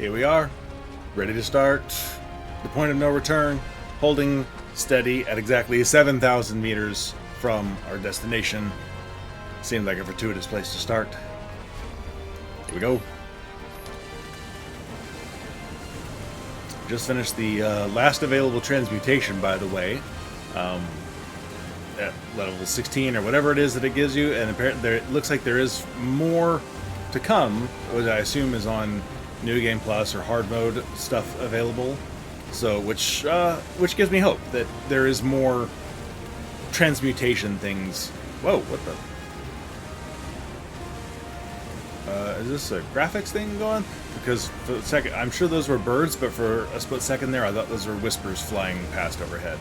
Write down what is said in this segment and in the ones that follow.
Here we are, ready to start. The point of no return, holding steady at exactly 7,000 meters from our destination. Seemed like a fortuitous place to start. Here we go. Just finished the last available transmutation, by the way. At level 16 or whatever it is that it gives you, and apparently it looks like there is more to come, which I assume is on New Game Plus or hard mode stuff available. So, which gives me hope that there is more transmutation things. Whoa, what the? Is this a graphics thing going? Because for a second, I'm sure those were birds, but for a split second there, I thought those were whispers flying past overhead.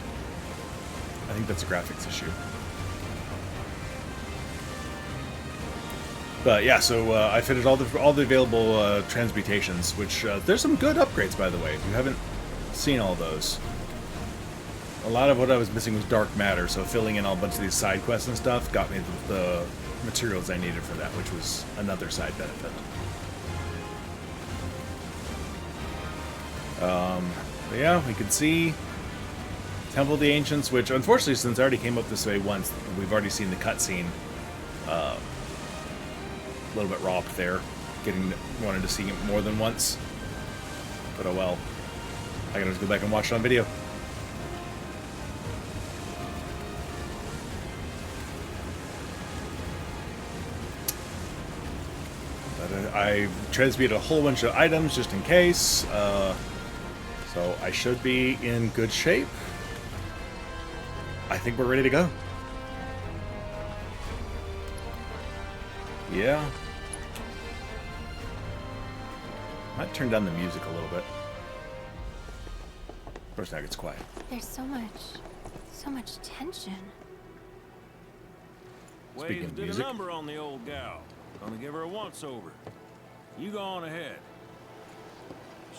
I think that's a graphics issue. But yeah, so I fitted all the available transmutations, which there's some good upgrades, by the way. If you haven't seen all those, a lot of what I was missing was dark matter, so filling in all a bunch of these side quests and stuff got me the materials I needed for that, which was another side benefit. But yeah, we can see Temple of the Ancients, which unfortunately, since I already came up this way once, we've already seen the cutscene. A little bit robbed there, wanted to see it more than once. But oh well. I can just go back and watch it on video. But I transmuted a whole bunch of items just in case. So I should be in good shape. I think we're ready to go. Yeah. Might turn down the music a little bit. Of course, now it gets quiet. There's so much tension. Speaking of Did music. a number on the old gal. Gonna give her a once-over. You go on ahead.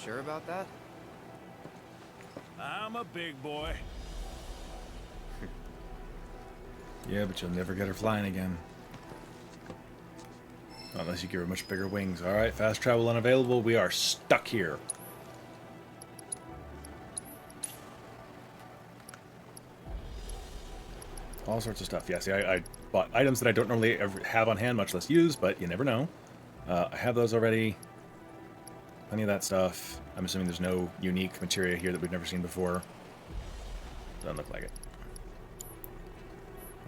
Sure about that? I'm a big boy. Yeah, but you'll never get her flying again. Unless you give her much bigger wings. Alright, fast travel unavailable. We are stuck here. All sorts of stuff. Yeah, see, I bought items that I don't normally ever have on hand, much less use, but you never know. I have those already. Plenty of that stuff. I'm assuming there's no unique materia here that we've never seen before. Doesn't look like it.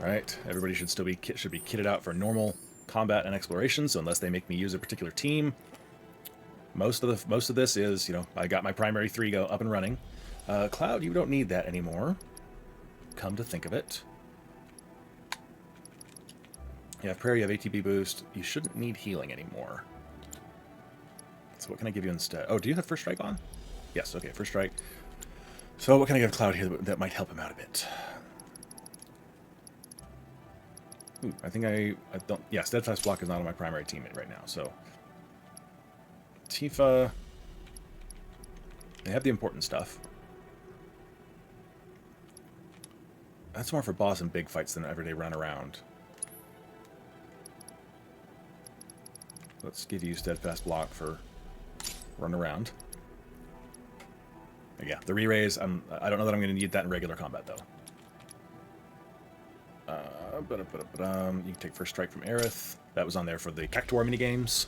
Alright, everybody should be kitted out for normal combat and exploration, so unless they make me use a particular team, most of this is, you know, I got my primary 3 go up and running. Cloud, you don't need that anymore. Come to think of it. You have prayer, you have ATB boost. You shouldn't need healing anymore. So what can I give you instead? Oh, do you have first strike on? Yes, okay, first strike. So what can I give Cloud here that might help him out a bit? Ooh, I think I don't... Yeah, Steadfast Block is not on my primary teammate right now, so... Tifa... They have the important stuff. That's more for boss and big fights than everyday run around. Let's give you Steadfast Block for run around. Yeah, the re-raise, I don't know that I'm going to need that in regular combat, though. You can take first strike from Aerith. That was on there for the Cactuar minigames,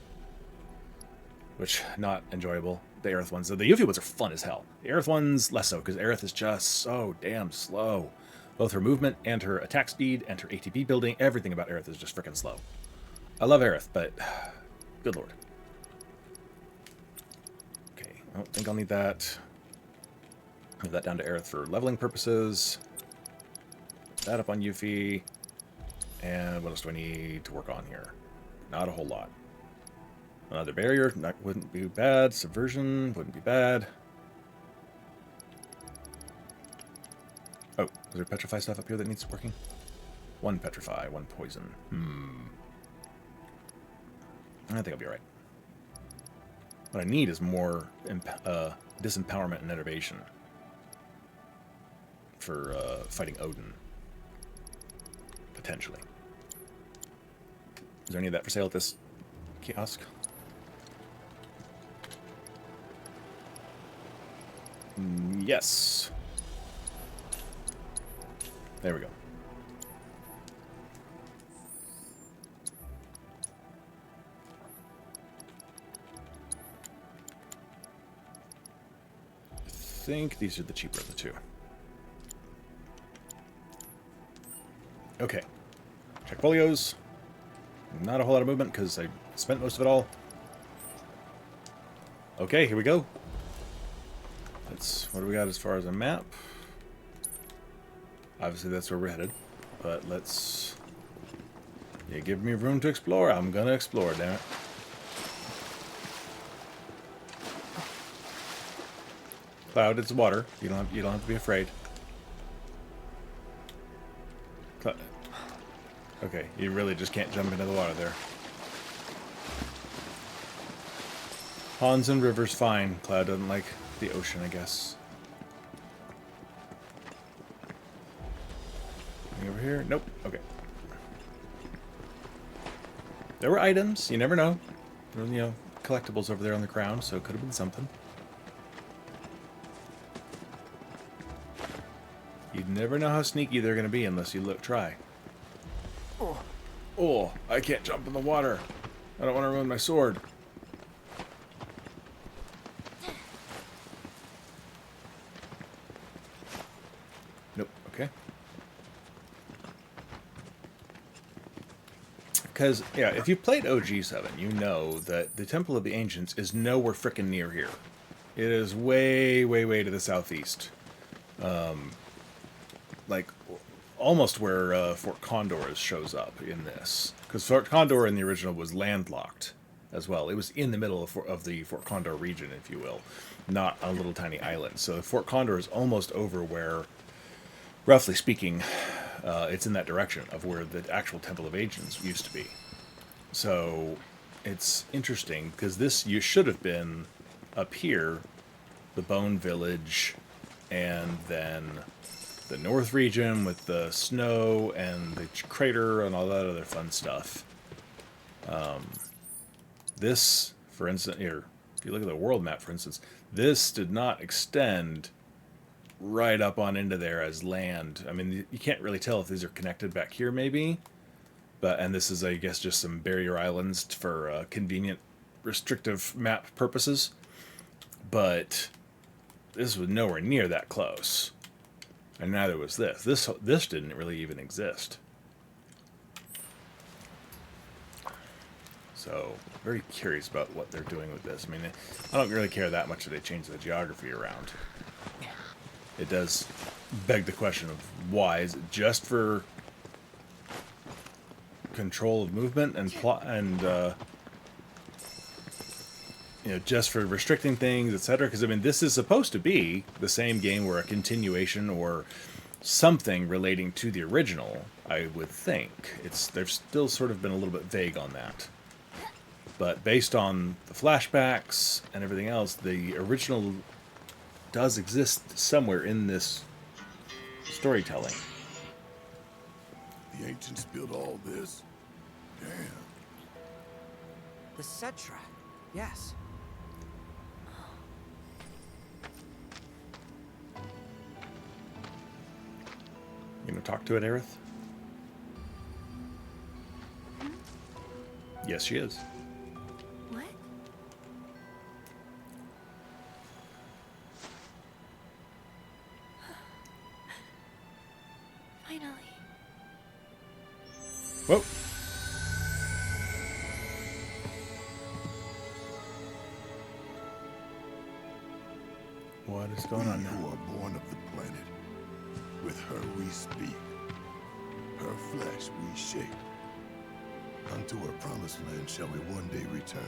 which not enjoyable. The Aerith ones, the Yuffie ones are fun as hell. The Aerith ones less so, because Aerith is just so damn slow. Both her movement and her attack speed and her ATB building, everything about Aerith is just freaking slow. I love Aerith, but good lord. Okay, I don't think I'll need that. Move that down to Aerith for leveling purposes. That up on Yuffie. And what else do I need to work on here? Not a whole lot. Another barrier, that wouldn't be bad. Subversion wouldn't be bad. Oh, is there petrify stuff up here that needs working? 1 petrify, 1 poison. I think I'll be alright. What I need is more disempowerment and enervation for fighting Odin. Potentially. Is there any of that for sale at this kiosk? Yes. There we go. I think these are the cheaper of the two. Okay. Check folios. Not a whole lot of movement because I spent most of it all. Okay, here we go. What do we got as far as a map? Obviously that's where we're headed. But let's... Yeah, give me room to explore. I'm gonna explore, damn it. Cloud, it's water. You don't have to be afraid. Okay, you really just can't jump into the water there. Ponds and rivers fine. Cloud doesn't like the ocean, I guess. Anything over here? Nope. Okay. There were items. You never know. There were, you know, collectibles over there on the ground, so it could have been something. You'd never know how sneaky they're going to be unless you try. Oh, I can't jump in the water. I don't want to ruin my sword. Nope, okay. Because, yeah, if you played OG7, you know that the Temple of the Ancients is nowhere frickin' near here. It is way, way, way to the southeast. Like, almost where Fort Condor shows up in this. Because Fort Condor in the original was landlocked as well. It was in the middle of the Fort Condor region, if you will. Not a little tiny island. So Fort Condor is almost over where, roughly speaking, it's in that direction of where the actual Temple of Ancients used to be. So it's interesting, because this you should have been up here, the Bone Village, and then the North region with the snow and the crater and all that other fun stuff. This, for instance, here, if you look at the world map, for instance, this did not extend right up on into there as land. I mean, you can't really tell if these are connected back here, maybe. And this is, I guess, just some barrier islands for convenient, restrictive map purposes. But this was nowhere near that close. And neither was this. This didn't really even exist. So, very curious about what they're doing with this. I mean, I don't really care that much that they change the geography around. It does beg the question of why. Is it just for control of movement and plot and you know, just for restricting things, etc.? Because I mean, this is supposed to be the same game or a continuation or something relating to the original. I would think they've still sort of been a little bit vague on that. But based on the flashbacks and everything else, the original does exist somewhere in this storytelling. The ancients built all this? Damn. The Cetra. Yes. You gonna talk to it, Aerith? Yes, she is. What? Finally. Whoa. What is going on We who now? are born of the planet. With her we speak. Her flesh we shape. Unto her promised land shall we one day return.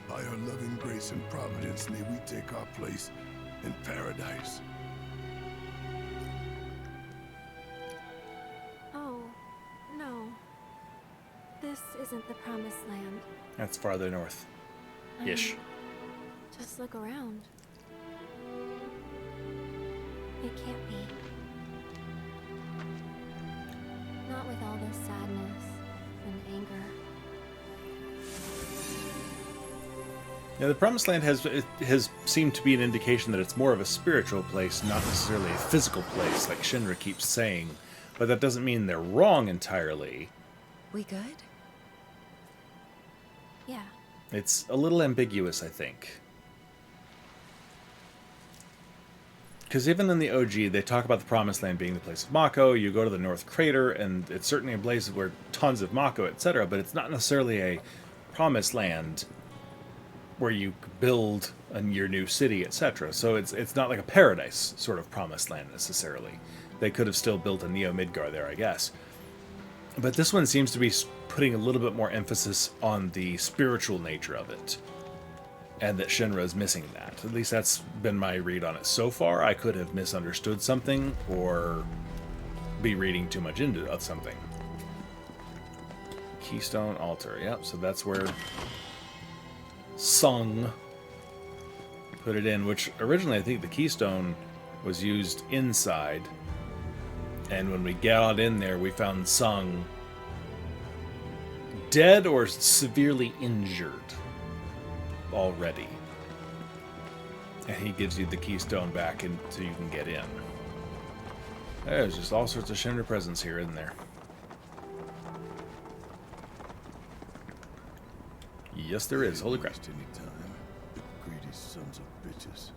By her loving grace and providence may we take our place in paradise. Oh, no. This isn't the promised land. That's farther north. Ish. Just look around. It can't be. Not with all this sadness and anger. Yeah, the Promised Land has seemed to be an indication that it's more of a spiritual place, not necessarily a physical place, like Shinra keeps saying. But that doesn't mean they're wrong entirely. We good? Yeah. It's a little ambiguous, I think. Because even in the OG, they talk about the Promised Land being the place of Mako. You go to the North Crater, and it's certainly a place where tons of Mako, etc. But it's not necessarily a Promised Land where you build your new city, etc. So it's not like a paradise sort of Promised Land necessarily. They could have still built a Neo Midgar there, I guess. But this one seems to be putting a little bit more emphasis on the spiritual nature of it. And that Shinra is missing that. At least that's been my read on it so far. I could have misunderstood something or be reading too much into something. Keystone Altar. Yep, so that's where Sung put it in, which originally I think the Keystone was used inside. And when we got in there, we found Sung dead or severely injured already. And he gives you the keystone back so you can get in. There's just all sorts of Shinra presence here, isn't there? Yes, there is. Holy crap. Any time. The greedy sons of bitches.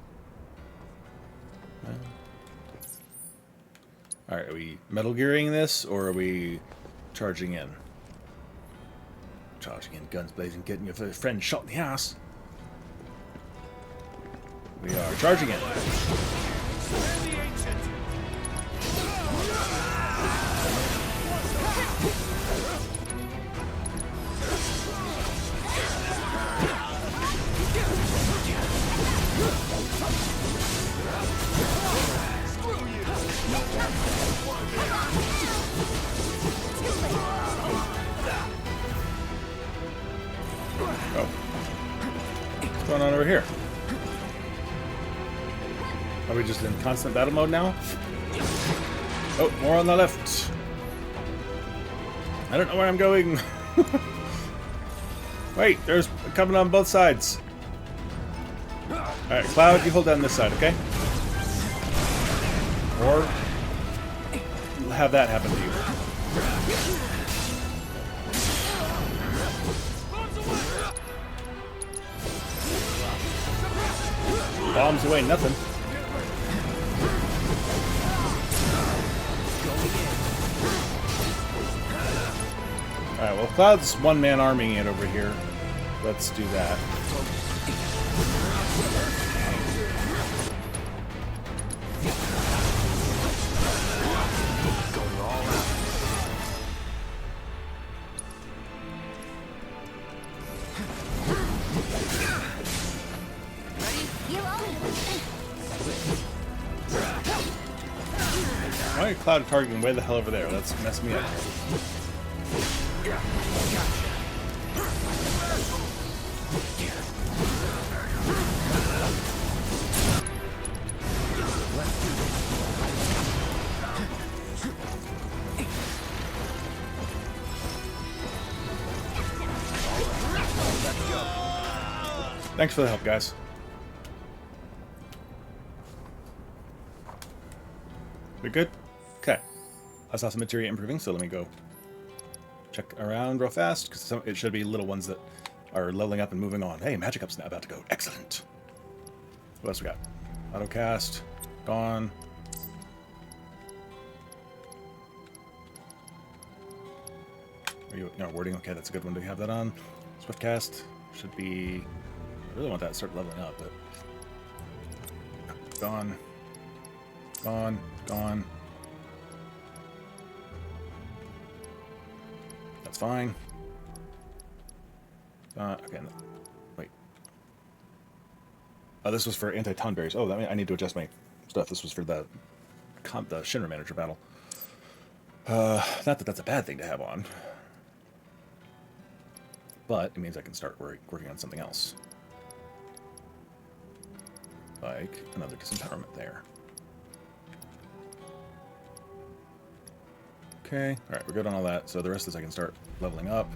Alright, are we Metal Gearing this, or are we charging in? Charging in, guns blazing, getting your friend shot in the ass. We are charging in. Oh. What's going on over here? Are we just in constant battle mode now? Oh, more on the left. I don't know where I'm going. Wait, there's coming on both sides. Alright, Cloud, you hold down this side, okay? Or have that happen to you. Bombs away, nothing. Alright, well, Cloud's one-man arming it over here. Let's do that. Why are Cloud targeting way the hell over there? That's messed me up. Thanks for the help, guys. We good? Okay. I saw some materia improving, so let me go check around real fast, because it should be little ones that are leveling up and moving on. Hey, magic up's about to go. Excellent. What else we got? Autocast. Gone. Are you, no, wording? Okay, that's a good one to have that on. Swiftcast should be... I really want that to start leveling up, but... Gone. Gone. Gone. That's fine. Okay. No. Wait. Oh, this was for anti-ton berries. Oh, that means I need to adjust my stuff. This was for the Shinra Manager battle. Not that that's a bad thing to have on. But it means I can start working on something else. Like another disempowerment there. Okay, alright, we're good on all that. So the rest is I can start leveling up.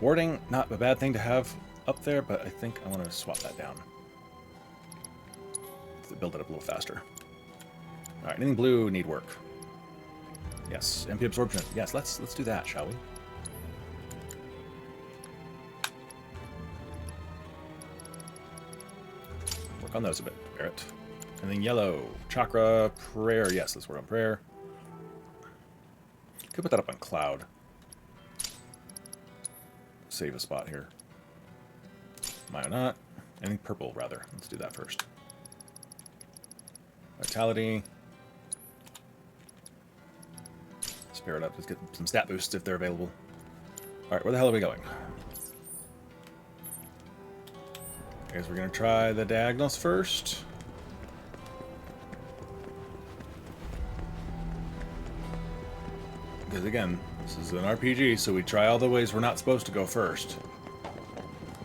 Warding, not a bad thing to have up there, but I think I want to swap that down. To build it up a little faster. Alright, anything blue need work. Yes, MP absorption. Yes, let's do that, shall we? Work on those a bit, Barrett. And then yellow. Chakra, prayer. Yes, let's work on prayer. Could put that up on cloud. Save a spot here. Might not. Anything purple, rather. Let's do that first. Vitality. Spare it up. Let's get some stat boosts if they're available. Alright, where the hell are we going? I guess we're going to try the diagonals first. Because again, this is an RPG, so we try all the ways we're not supposed to go first.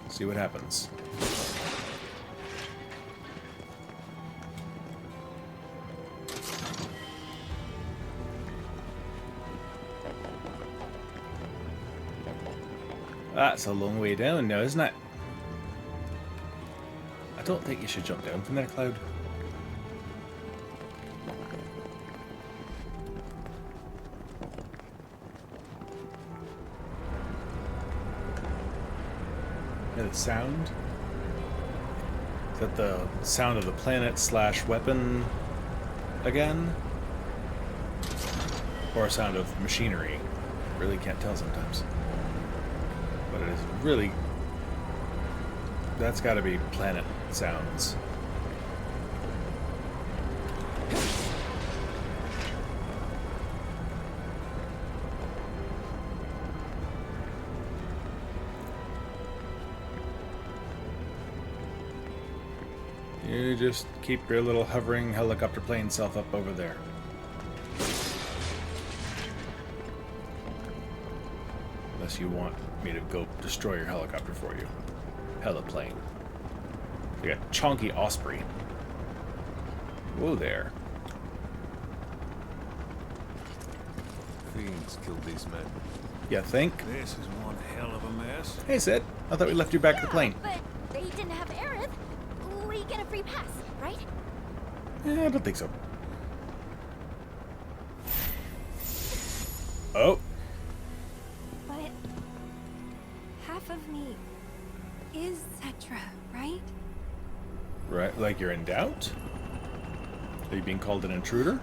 See what happens. That's a long way down now, isn't it? I don't think you should jump down from that cloud. Yeah, the sound? Is that the sound of the planet slash weapon again? Or a sound of machinery? Really can't tell sometimes. But it is really... That's gotta be planet sounds. You just keep your little hovering helicopter plane self up over there. Unless you want me to go destroy your helicopter for you. Heliplane. We got Chonky Osprey. Whoa there. Fiends killed these men. You think? This is one hell of a mess. Hey Sid, I thought we left you back at the plane. But they didn't have Aerith. We get a free pass, right? I don't think so. Oh. But half of me is Cetra, right? Right, like you're in doubt? Are you being called an intruder?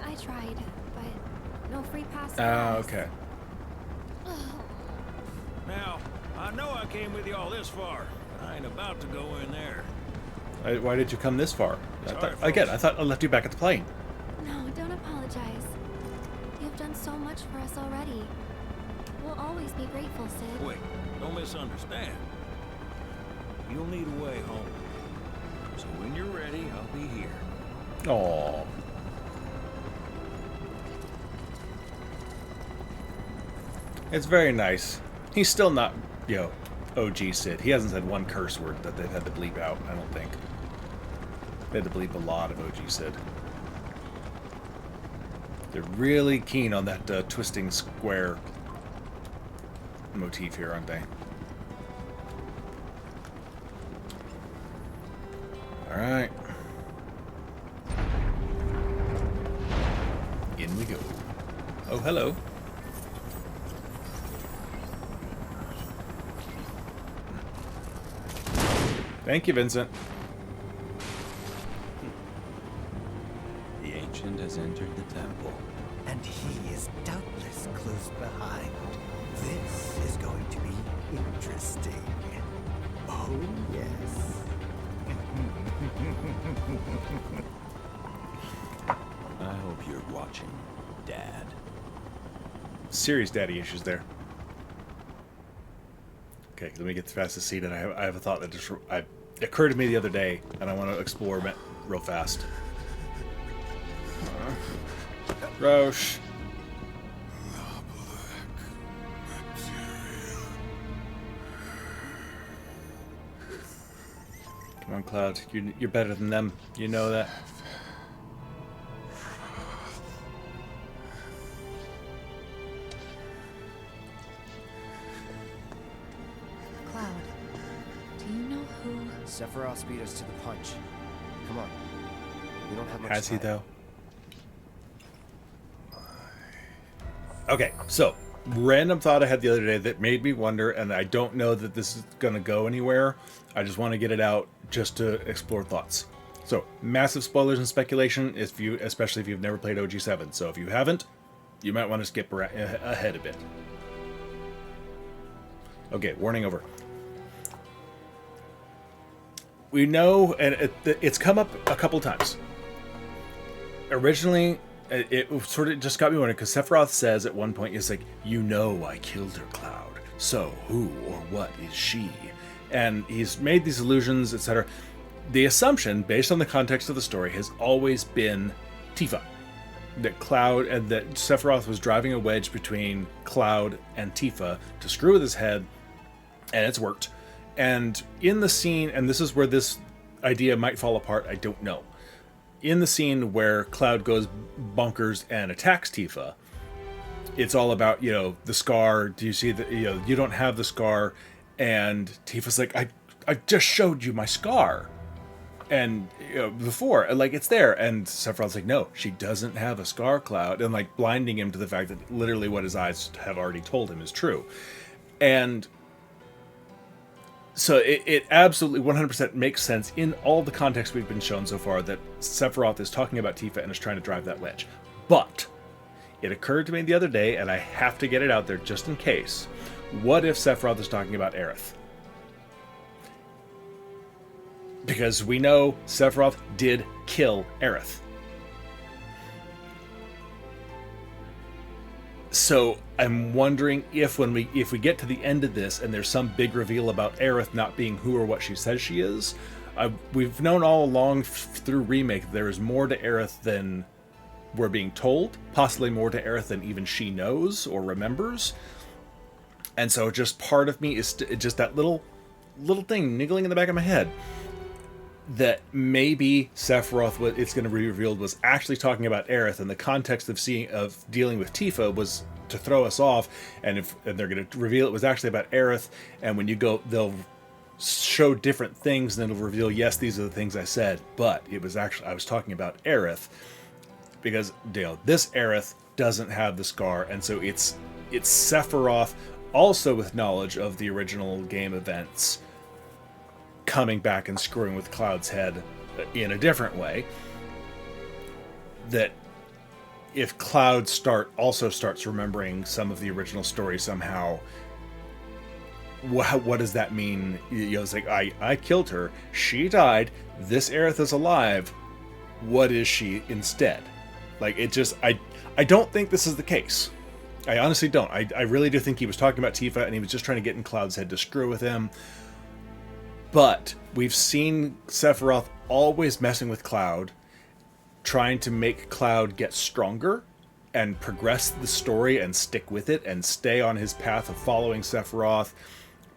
I tried, but no free pass. Ah, okay. Now, I know I came with you all this far. I ain't about to go in there. Why did you come this far? Sorry, I thought I left you back at the plane. No, don't apologize. You've done so much for us already. We'll always be grateful, Sid. Wait, don't misunderstand. You'll need a way home. So when you're ready, I'll be here. Aww. It's very nice. He's still not, OG Sid. He hasn't said one curse word that they've had to bleep out, I don't think. They had to bleep a lot of OG Sid. They're really keen on that twisting square motif here, aren't they? Alright. In we go. Oh, hello. Thank you, Vincent. The Ancient has entered the temple. And he is doubtless close behind. This is going to be interesting. Oh, yes. I hope you're watching, Dad. Serious daddy issues there. Okay, let me get past the scene, and I have a thought that just occurred to me the other day, and I want to explore it real fast. Roche. Come on, Cloud. You're better than them. You know that. Cloud, Sephiroth beat us to the punch. Come on. We don't have much Has he, time. though? Okay, so, random thought I had the other day that made me wonder, and I don't know that this is going to go anywhere. I just want to get it out just to explore thoughts. So, massive spoilers and speculation, especially if you've never played OG7. So if you haven't, you might want to skip ahead a bit. Okay, warning over. We know, and it's come up a couple times. Originally, it sort of just got me wondering, because Sephiroth says at one point, it's like, you know I killed her, Cloud. So who or what is she? And he's made these allusions, etc. The assumption, based on the context of the story, has always been Tifa. That Cloud and that Sephiroth was driving a wedge between Cloud and Tifa to screw with his head, and it's worked. And in the scene, and this is where this idea might fall apart, I don't know. In the scene where Cloud goes bonkers and attacks Tifa, it's all about, the scar. Do you see that, you don't have the scar? And Tifa's like, I just showed you my scar. And before, like, it's there. And Sephiroth's like, no, she doesn't have a scar, Cloud. And like blinding him to the fact that literally what his eyes have already told him is true. And so it absolutely 100% makes sense in all the context we've been shown so far that Sephiroth is talking about Tifa and is trying to drive that wedge. But it occurred to me the other day, and I have to get it out there just in case. What if Sephiroth is talking about Aerith? Because we know Sephiroth did kill Aerith. So I'm wondering if we get to the end of this and there's some big reveal about Aerith not being who or what she says she is. We've known all along through Remake there is more to Aerith than we're being told. Possibly more to Aerith than even she knows or remembers. And so just part of me is just that little thing niggling in the back of my head. That maybe Sephiroth, what it's going to be revealed, was actually talking about Aerith, and the context of dealing with Tifa was to throw us off, and they're going to reveal it was actually about Aerith, and when you go, they'll show different things, and it'll reveal, yes, these are the things I said, but it was actually, I was talking about Aerith, because this Aerith doesn't have the scar, and so it's Sephiroth, also with knowledge of the original game events, coming back and screwing with Cloud's head in a different way. That if Cloud also starts remembering some of the original story somehow, what does that mean? It's like, I killed her, she died, this Aerith is alive, what is she instead? Like, it just, I don't think this is the case. I honestly don't. I really do think he was talking about Tifa and he was just trying to get in Cloud's head to screw with him. But we've seen Sephiroth always messing with Cloud, trying to make Cloud get stronger and progress the story and stick with it and stay on his path of following Sephiroth.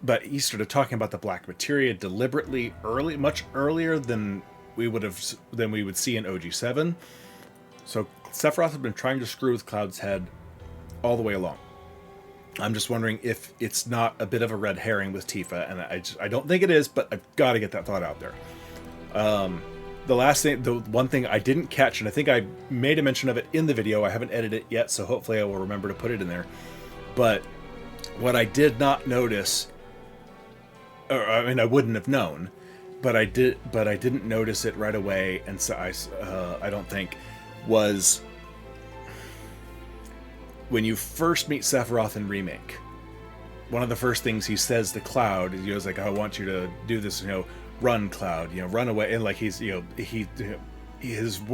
But he started talking about the Black Materia deliberately much earlier than we would see in OG7. So Sephiroth has been trying to screw with Cloud's head all the way along. I'm just wondering if it's not a bit of a red herring with Tifa, and I don't think it is, but I've got to get that thought out there. The one thing I didn't catch, and I think I made a mention of it in the video, I haven't edited it yet, so hopefully I will remember to put it in there. But what I did not notice, I wouldn't have known, but I didn't notice it right away, and so I don't think, was when you first meet Sephiroth in Remake, one of the first things he says to Cloud is, he goes like, I want you to do this, run, Cloud, run away. And like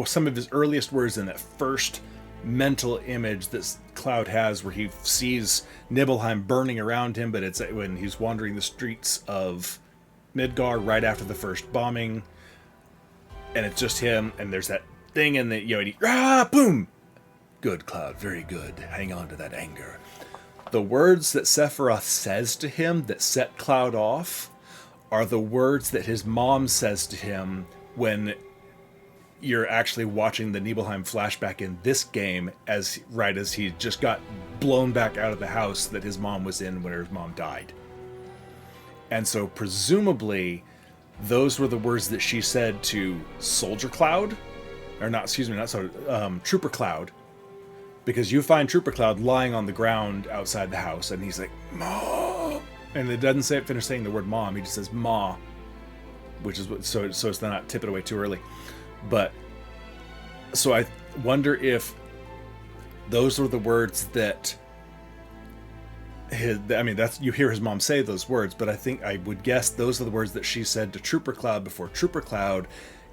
some of his earliest words in that first mental image that Cloud has where he sees Nibelheim burning around him, but it's when he's wandering the streets of Midgar right after the first bombing, and it's just him, and there's that thing in the, boom! Good, Cloud, very good. Hang on to that anger. The words that Sephiroth says to him that set Cloud off are the words that his mom says to him when you're actually watching the Nibelheim flashback in this game, as he just got blown back out of the house that his mom was in when his mom died. And so presumably those were the words that she said to Soldier Cloud, or not, excuse me, not Soldier, Trooper Cloud, because you find Trooper Cloud lying on the ground outside the house, and he's like, "Mom," and it doesn't finish saying the word mom. He just says "Ma," which is what, so it's not tip it away too early. But so I wonder if those were the words that that's, you hear his mom say those words, but I would guess those are the words that she said to Trooper Cloud before Trooper Cloud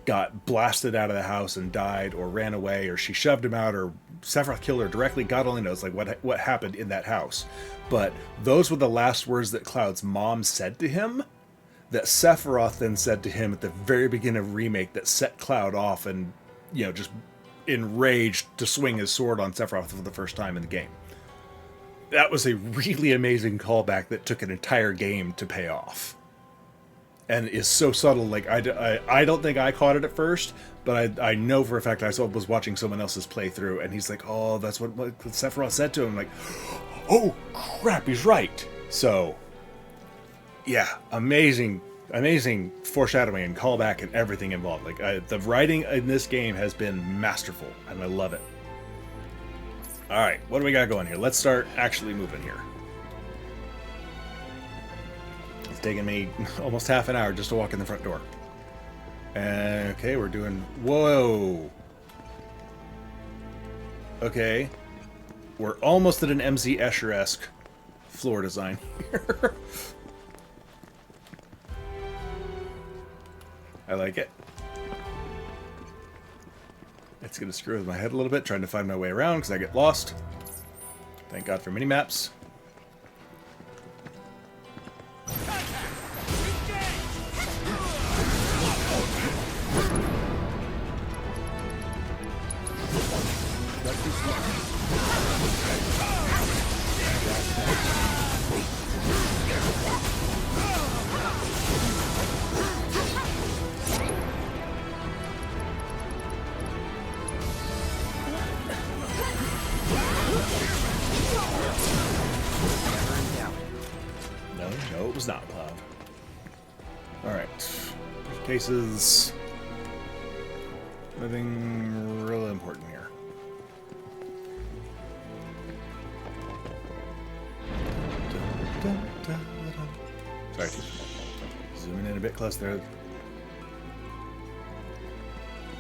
got blasted out of the house and died, or ran away, or she shoved him out, or Sephiroth killed her directly. God only knows, like, what happened in that house. But those were the last words that Cloud's mom said to him, that Sephiroth then said to him at the very beginning of Remake, that set Cloud off and, just enraged to swing his sword on Sephiroth for the first time in the game. That was a really amazing callback that took an entire game to pay off, and is so subtle. Like, I don't think I caught it at first, but I know for a fact I was watching someone else's playthrough, and he's like, "Oh, that's what Sephiroth said to him." I'm like, "Oh crap, he's right." So yeah, amazing foreshadowing and callback and everything involved. Like, the writing in this game has been masterful, and I love it. All right, what do we got going here? Let's start actually moving here. It's taken me almost half an hour just to walk in the front door. Okay, we're doing... Whoa! Okay. We're almost at an MZ Escher-esque floor design here. I like it. It's going to screw with my head a little bit, trying to find my way around because I get lost. Thank God for mini-maps. No, it was not Cloud. Alright. Cases. Nothing really important here. Sorry. Zooming in a bit close there.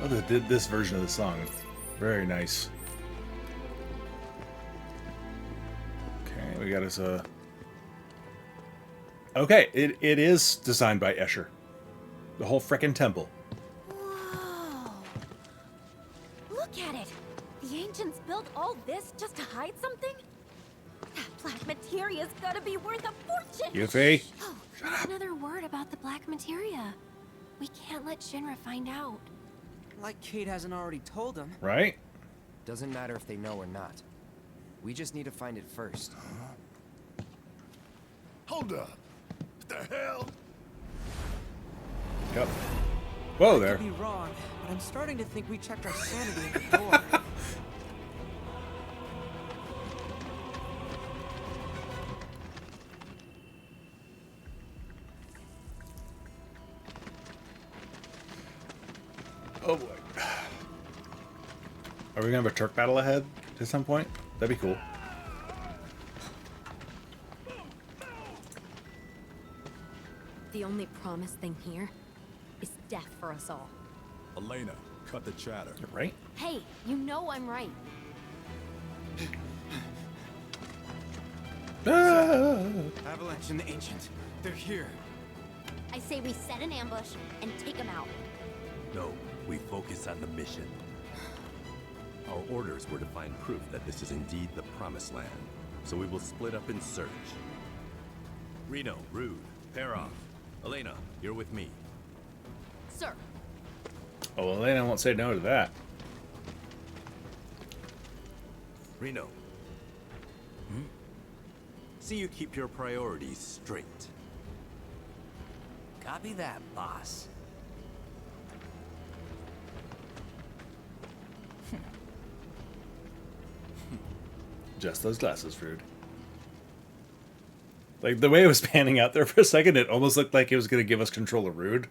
Oh, they did this version of the song. Very nice. Okay, we got us a... Okay, it is designed by Escher. The whole frickin' temple. Whoa. Look at it. The ancients built all this just to hide something? That black materia's gotta be worth a fortune! Yuffie. Oh, not another word about the black materia. We can't let Shinra find out. Like Kate hasn't already told them. Right? Doesn't matter if they know or not. We just need to find it first. Hold up. What the hell? Yep. Whoa I there. could be wrong, but I'm starting to think we checked our sanity at the door. Oh boy. Are we gonna have a Turk battle ahead at some point? That'd be cool. The only promised thing here is death for us all. Elena, cut the chatter. You're right. Hey, you know I'm right. Ah! Avalanche and the Ancient. They're here. I say we set an ambush and take them out. No, we focus on the mission. Our orders were to find proof that this is indeed the Promised Land, so we will split up and search. Reno, Rude, pair off. Elena, you're with me. Sir, Oh, well, Elena won't say no to that. Reno. See you keep your priorities straight. Copy that, boss. Just those glasses, Rude. Like, the way it was panning out there for a second, it almost looked like it was going to give us control of Rude.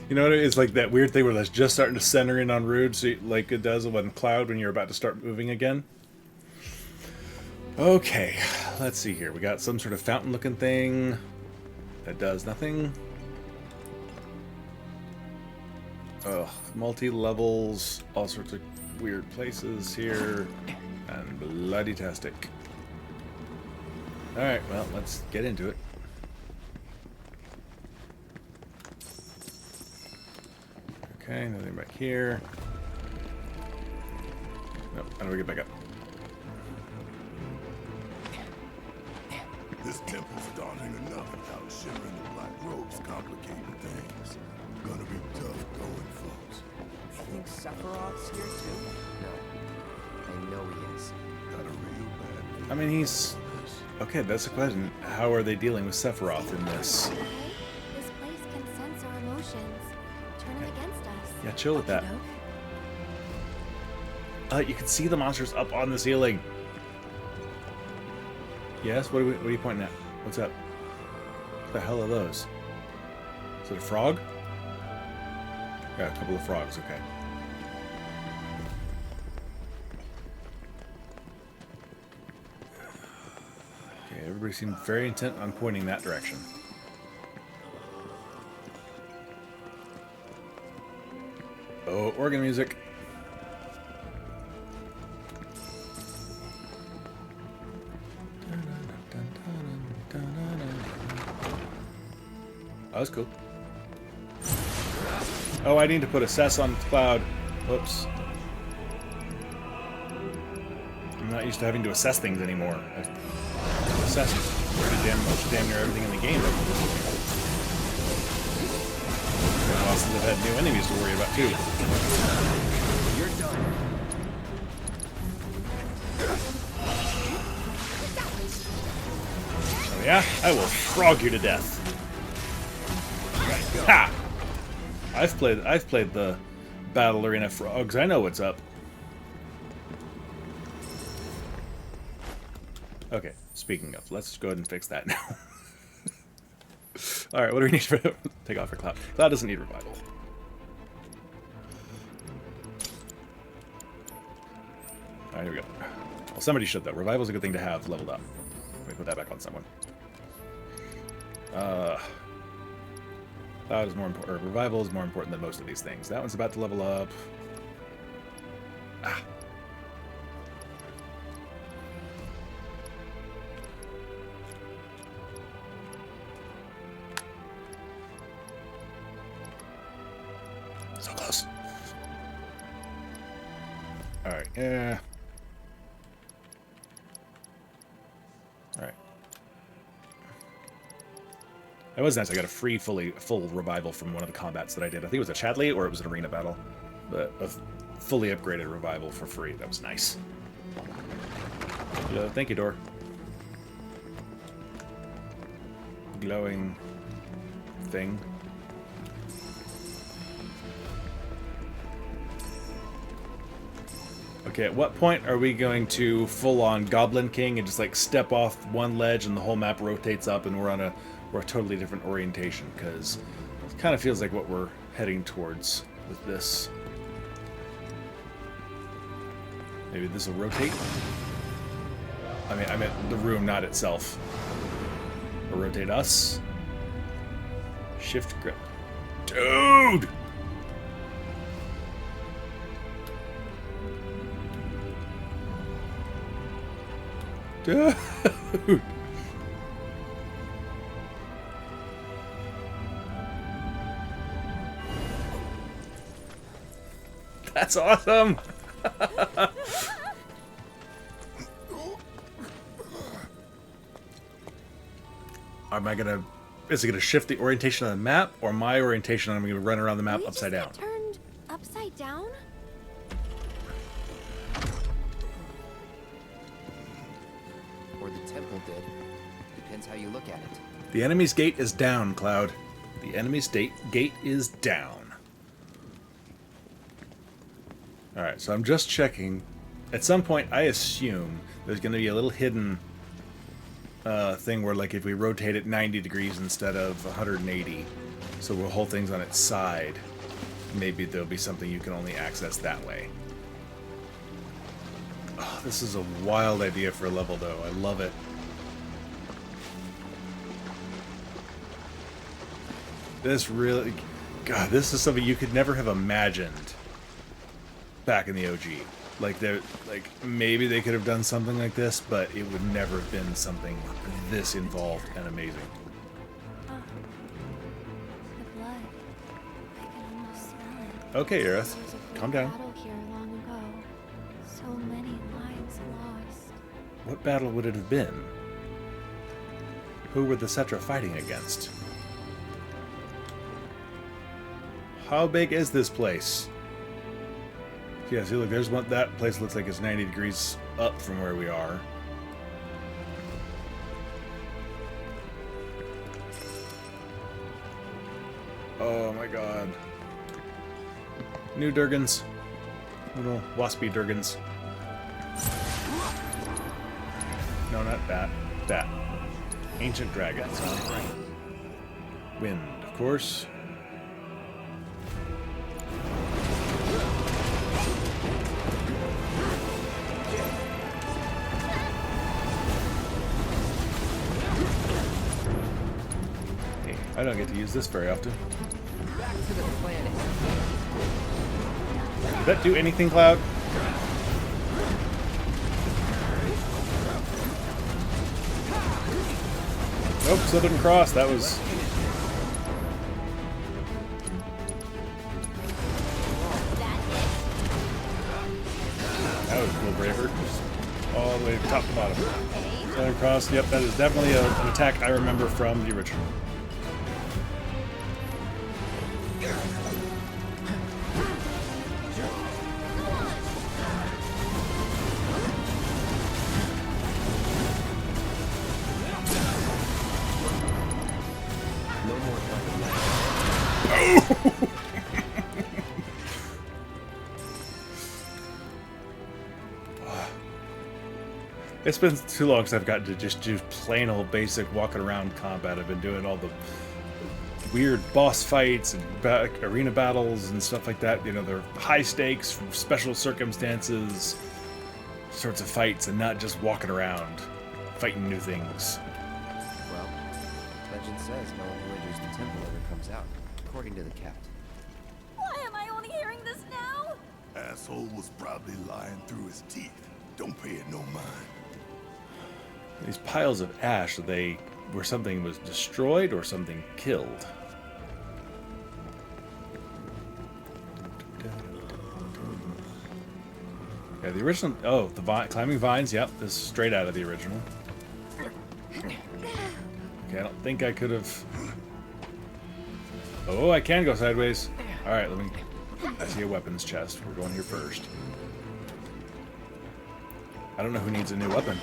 You know what it is, like that weird thing where that's just starting to center in on Rude, so like it does when Cloud when you're about to start moving again. Okay, let's see here. We got some sort of fountain-looking thing that does nothing. Ugh, multi-levels, all sorts of weird places here, and bloody-tastic. Alright, well, let's get into it. Okay, nothing back here. Nope, how do we get back up? This temple's daunting enough without shimmering the black robes complicating things. Gonna be tough going, folks. You think Sephiroth's here too? No. I know he is. Got a real bad I mean, he's... Okay, that's the question. How are they dealing with Sephiroth in this? Okay? This place can sense our emotions. Turn them against us. Yeah, chill with that. Okey-doke. You can see the monsters up on the ceiling. Yes? What are you pointing at? What's up? What the hell are those? Is it a frog? Yeah, a couple of frogs, okay. Okay, everybody seemed very intent on pointing that direction. Oh, organ music. That was cool. Oh, I need to put assess on Cloud. Whoops. I'm not used to having to assess things anymore. I assess damn near everything in the game. Bosses have had new enemies to worry about too. You're done. Oh yeah? I will frog you to death. Ha! I've played the Battle Arena Frogs. I know what's up. Okay, speaking of, let's go ahead and fix that now. Alright, what do we need to take off for Cloud? Cloud doesn't need revival. Alright, here we go. Well, somebody should, though. Revival's a good thing to have leveled up. Let me put that back on someone. Cloud is more important, or revival is more important than most of these things. That one's about to level up. Ah. So close. Alright, yeah. Alright. That was nice. I got a full revival from one of the combats that I did. I think it was a Chadley or it was an arena battle. But a fully upgraded revival for free. That was nice. Thank you, Door. Glowing thing. Okay, at what point are we going to full-on Goblin King and just like step off one ledge and the whole map rotates up and we're a totally different orientation? Because it kind of feels like what we're heading towards with this. Maybe this will rotate? I meant the room, not itself. Or rotate us. Shift grip. Dude! Dude! That's awesome! Is it gonna shift the orientation on the map, or my orientation? I'm gonna run around the map upside down. Turned upside down? Or the temple did. Depends how you look at it. The enemy's gate is down, Cloud. The enemy's gate is down. Alright, so I'm just checking. At some point, I assume there's going to be a little hidden thing where, like, if we rotate it 90 degrees instead of 180, So we'll hold things on its side. Maybe there'll be something you can only access that way. Oh, this is a wild idea for a level, though. I love it. This really... God, this is something you could never have imagined back in the OG. Like, maybe they could have done something like this, but it would never have been something this involved and amazing. Oh, the blood. I can almost smell it. Okay, Aerith. There was a Calm big down. battle here long ago. So many lives lost. What battle would it have been? Who were the Cetra fighting against? How big is this place? Yeah, see, look, there's one. That place looks like it's 90 degrees up from where we are. Oh my god. New Durgans. Little waspy Durgans. No, not that. That. Ancient dragons. Huh? Wind, of course. I don't get to use this very often. Back to the planet. Did that do anything, Cloud? Nope, still didn't cross. That was... That was a little braver. Just all the way top to bottom. Southern cross. Yep, that is definitely an attack I remember from the original. It's been too long since I've gotten to just do plain old basic walking around combat. I've been doing all the weird boss fights and arena battles and stuff like that. You know, they're high stakes, special circumstances, sorts of fights, and not just walking around fighting new things. Well, legend says no one who enters the temple ever comes out, according to the cat. Why am I only hearing this now? Asshole was probably lying through his teeth. Don't pay it no mind. These piles of ash, they where something was destroyed or something killed. Yeah, the original. Oh, the climbing vines. Yep, this is straight out of the original. Okay, I don't think I could have. Oh, I can go sideways. All right, let me. I see a weapons chest. We're going here first. I don't know who needs a new weapon.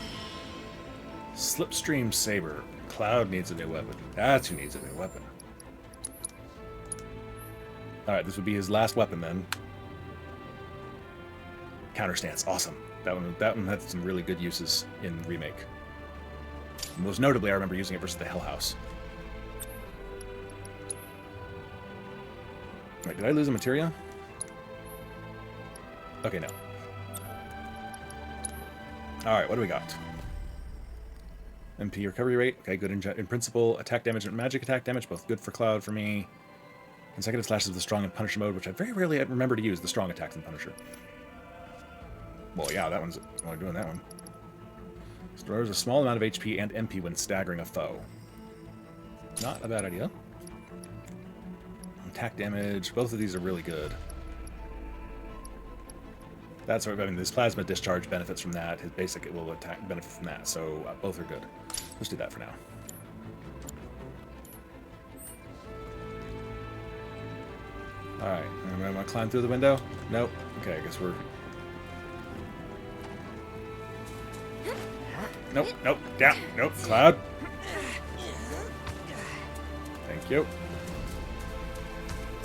Slipstream Saber. Cloud needs a new weapon. That's who needs a new weapon. Alright, this would be his last weapon then. Counter stance. Awesome. That one had some really good uses in Remake. Most notably, I remember using it versus the Hell House. Wait, did I lose a materia? Okay, no. Alright, what do we got? MP recovery rate. Okay, good in principle. Attack damage and magic attack damage, both good for Cloud for me. Consecutive slashes of the strong and Punisher mode, which I very rarely remember to use, the strong attacks in Punisher. Well, yeah, that one's only doing that one. Stores a small amount of HP and MP when staggering a foe. Not a bad idea. Attack damage. Both of these are really good. That's what I mean. This plasma discharge benefits from that. His basic will attack benefit from that. So both are good. Let's do that for now. All right. Am I going to climb through the window? Nope. Okay. I guess we're. Nope. Nope. Down. Nope. Cloud. Thank you.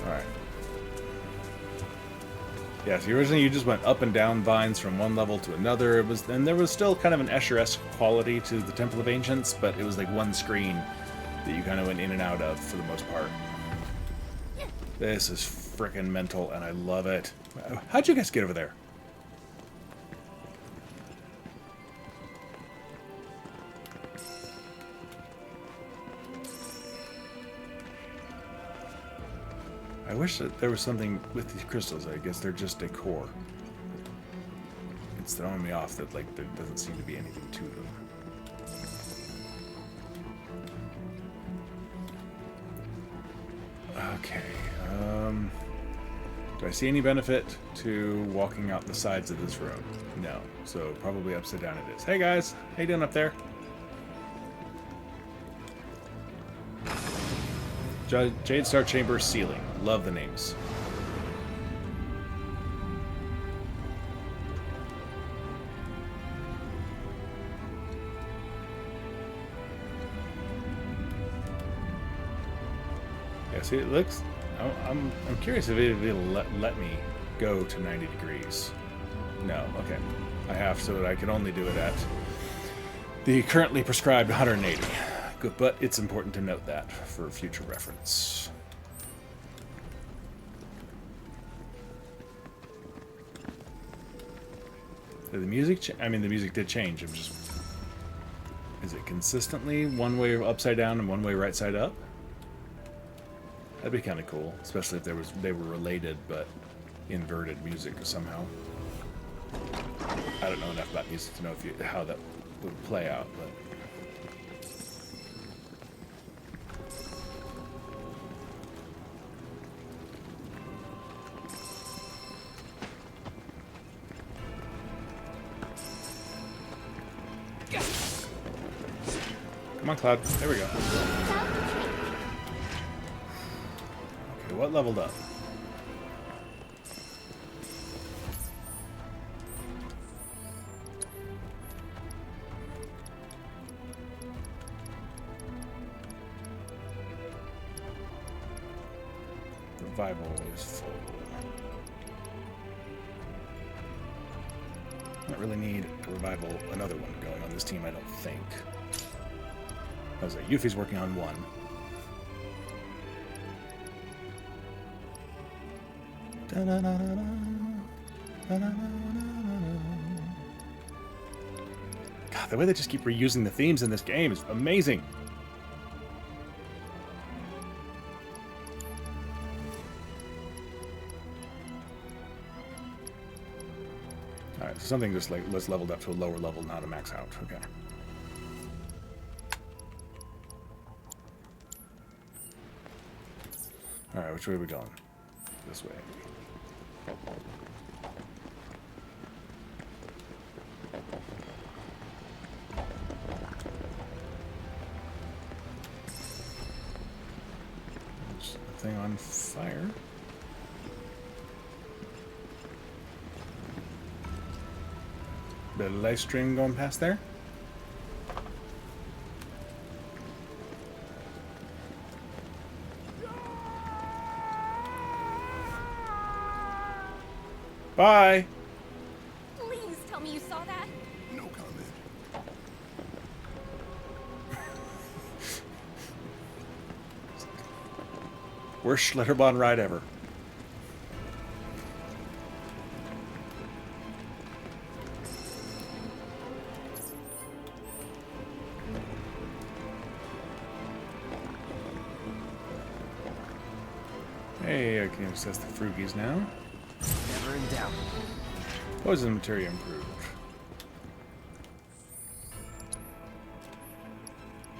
All right. Yeah, so originally you just went up and down vines from one level to another. And there was still kind of an Escher-esque quality to the Temple of Ancients, but it was like one screen that you kind of went in and out of for the most part. This is frickin' mental, and I love it. How'd you guys get over there? I wish that there was something with these crystals. I guess they're just decor. It's throwing me off that, like, there doesn't seem to be anything to them. Okay. Do I see any benefit to walking out the sides of this road? No. So probably upside down it is. Hey guys, how you doing up there? Jade Star Chamber Ceiling. Love the names. Yeah, see, it looks. I'm curious if it'll let me go to 90 degrees. No, okay. I have, so that I can only do it at the currently prescribed 180. Good, but it's important to note that for future reference. Did the music? I mean, the music did change. I'm just. Is it consistently one way upside down and one way right side up? That'd be kind of cool, especially if they were related but inverted music somehow. I don't know enough about music to know how that would play out, but. Come on, Cloud. There we go. Okay, what leveled up? Revival is full. I don't really need a revival, another one going on this team, I don't think. I was like, Yuffie's working on one. God, the way they just keep reusing the themes in this game is amazing. Alright, so something just like let's leveled up to a lower level, not a max out. Okay. Alright, which way are we going? This way. There's a thing on fire. Bit of live stream going past there. Bye. Please tell me you saw that. No comment. Worst Schlitterbahn ride ever. Hey, I can access the Frugies now. Never in doubt. Poison materia improved.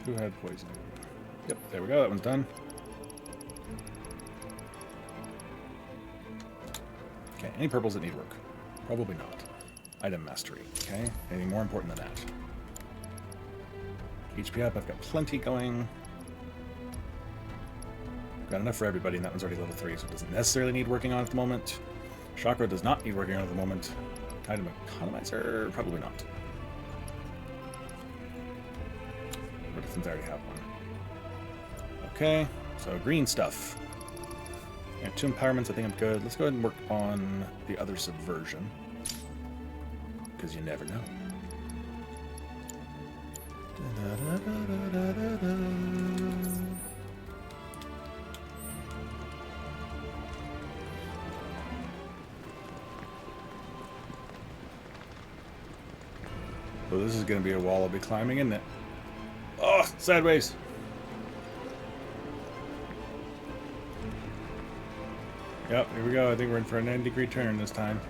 Who had poison? Yep, there we go. That one's done. Okay, any purples that need work? Probably not. Item mastery. Okay, anything more important than that? HP up. I've got plenty going. Got enough for everybody, and that one's already level 3, so it doesn't necessarily need working on at the moment. Chakra does not need working on at the moment. Item economizer, probably not. But since I already have one. Okay, so green stuff. Yeah, 2 empowerments, I think I'm good. Let's go ahead and work on the other subversion. Because you never know. Well, this is going to be a wall I'll be climbing, isn't it? Oh, sideways. Yep, here we go. I think we're in for a 90-degree turn this time.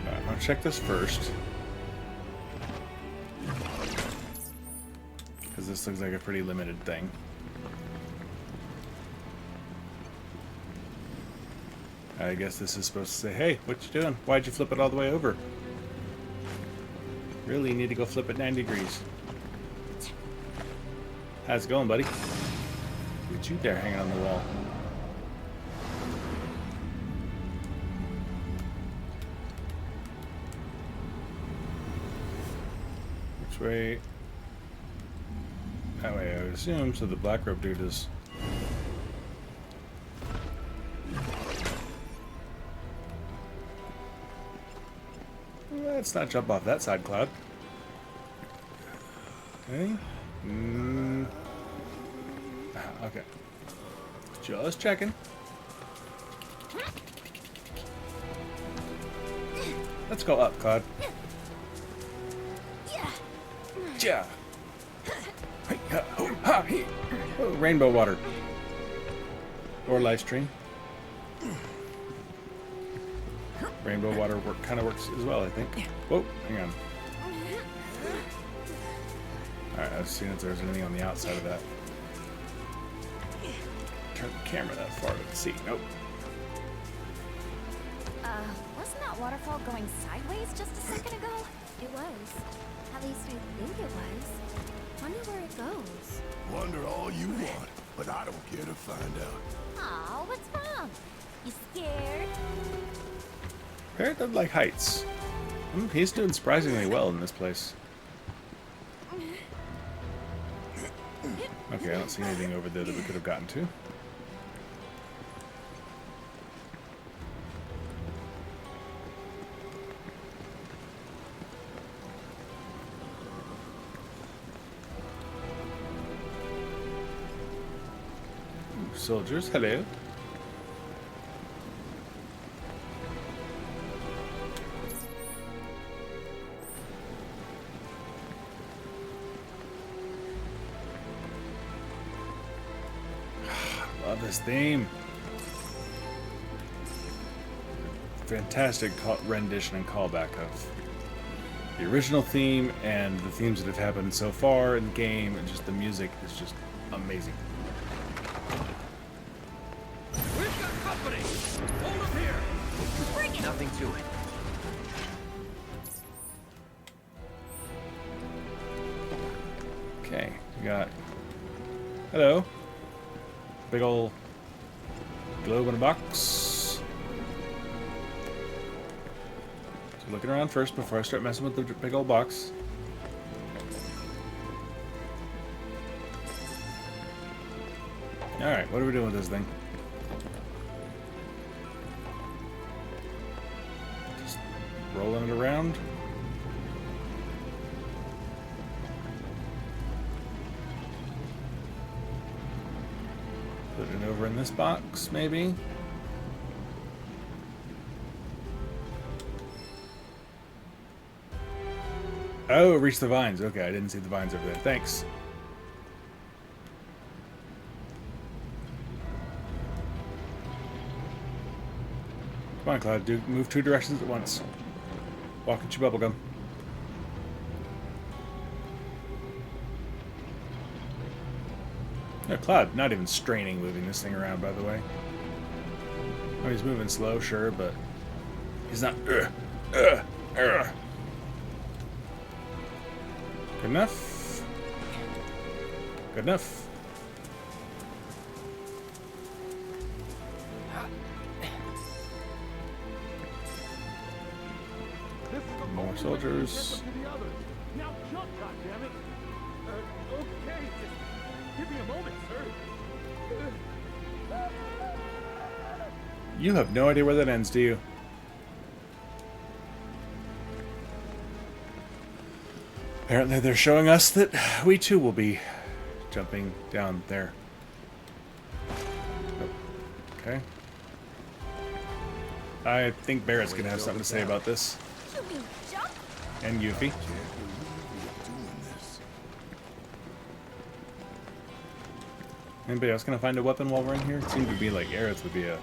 Alright, I'll check this first. Because this looks like a pretty limited thing. I guess this is supposed to say, hey, what you doing? Why'd you flip it all the way over? Really, you need to go flip it 90 degrees. How's it going, buddy? Look at you there hanging on the wall. Which way? That way, I would assume, so the black rope dude is... Let's not jump off that side, Cloud. Okay. Okay. Just checking. Let's go up, Cloud. Yeah. Oh, rainbow water. Or live stream. Rainbow water kind of works as well, I think. Whoa, hang on. Alright, I was seeing if there's anything on the outside of that. Turn the camera that far to see. Nope. Wasn't that waterfall going sideways just a second ago? It was. At least I think it was. Wonder where it goes. Wonder all you want, but I don't care to find out. Aw, what's wrong? You scared? Parrot doesn't like heights. He's doing surprisingly well in this place. Okay, I don't see anything over there that we could have gotten to. Ooh, soldiers, hello. Love this theme. Fantastic rendition and callback of the original theme and the themes that have happened so far in the game, and just the music is just amazing. We've got company! Hold them here! Bring it! Nothing to it. Okay, we got... Hello. Big ol' globe in a box. So looking around first before I start messing with the big old box. Alright, what are we doing with this thing? Just rolling it around. Put it over in this box, maybe? Oh, reach the vines. Okay, I didn't see the vines over there. Thanks. Come on, Cloud. Move 2 directions at once. Walk and chew bubblegum. No, Cloud, not even straining moving this thing around, by the way. Oh, he's moving slow, sure, but he's not... Good enough? Good enough. More soldiers. To the others. Now jump, goddammit! Okay, just give me a moment, sir. You have no idea where that ends, do you? Apparently they're showing us that we too will be jumping down there. Okay. I think Barrett's gonna have something to say about this. You mean jump? And Yuffie. Can't believe we're doing this. Anybody else gonna find a weapon while we're in here? It seemed to be like Aerith would be a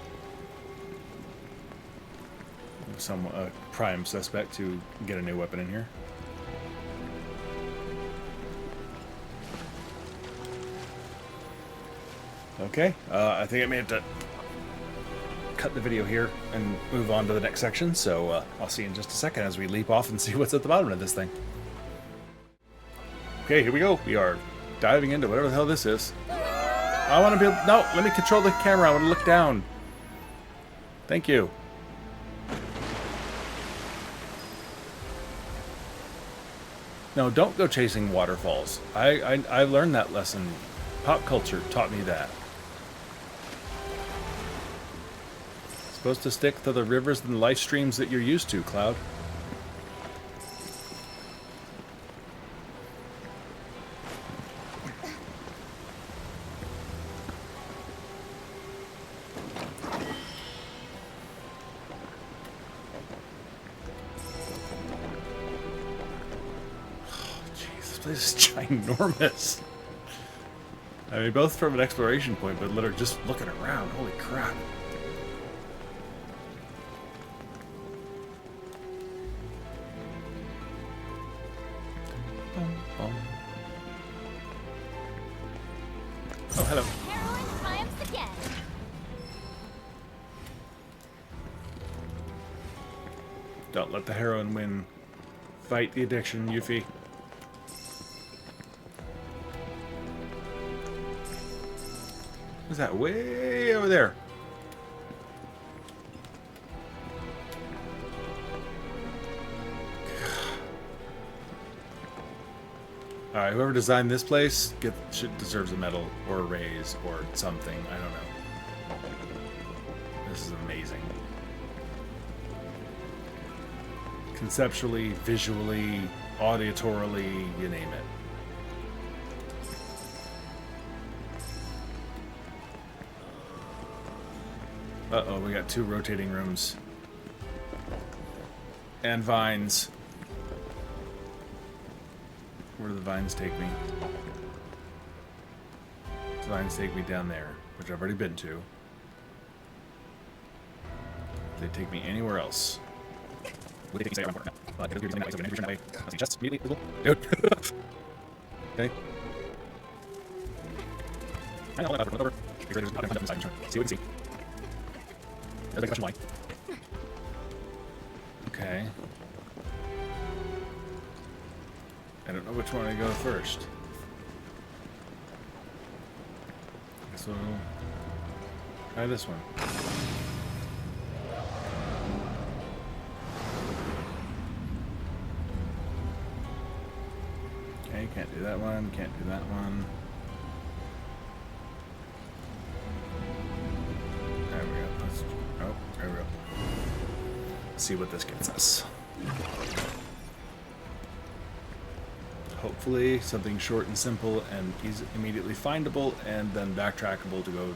prime suspect to get a new weapon in here. Okay, I think I may have to cut the video here and move on to the next section, so I'll see you in just a second as we leap off and see what's at the bottom of this thing. Okay, here we go. We are diving into whatever the hell this is. I want to be able... No, let me control the camera. I want to look down. Thank you. No, don't go chasing waterfalls. I learned that lesson. Pop culture taught me that. Supposed to stick to the rivers and life streams that you're used to, Cloud. Jeez, this place is ginormous. I mean, both from an exploration point, but literally just looking around. Holy crap. Oh, hello. Heroine triumphs again. Don't let the heroine win. Fight the addiction, Yuffie. What's that? Way over there. Alright, whoever designed this place deserves a medal or a raise or something. I don't know. This is amazing. Conceptually, visually, auditorily, you name it. Uh-oh, we got 2 rotating rooms. And vines. Where do the vines take me? The vines take me down there, which I've already been to. They take me anywhere else. Would they say I'm important? Just immediately. Dude. Okay. I know about it. Over. See what we can see. There's a question why. Okay. I don't know which one I go first. Guess we'll try this one. Okay, can't do that one, can't do that one. There we go. Oh, there we go. Let's see what this gets us. Hopefully something short and simple and easy, immediately findable and then backtrackable to go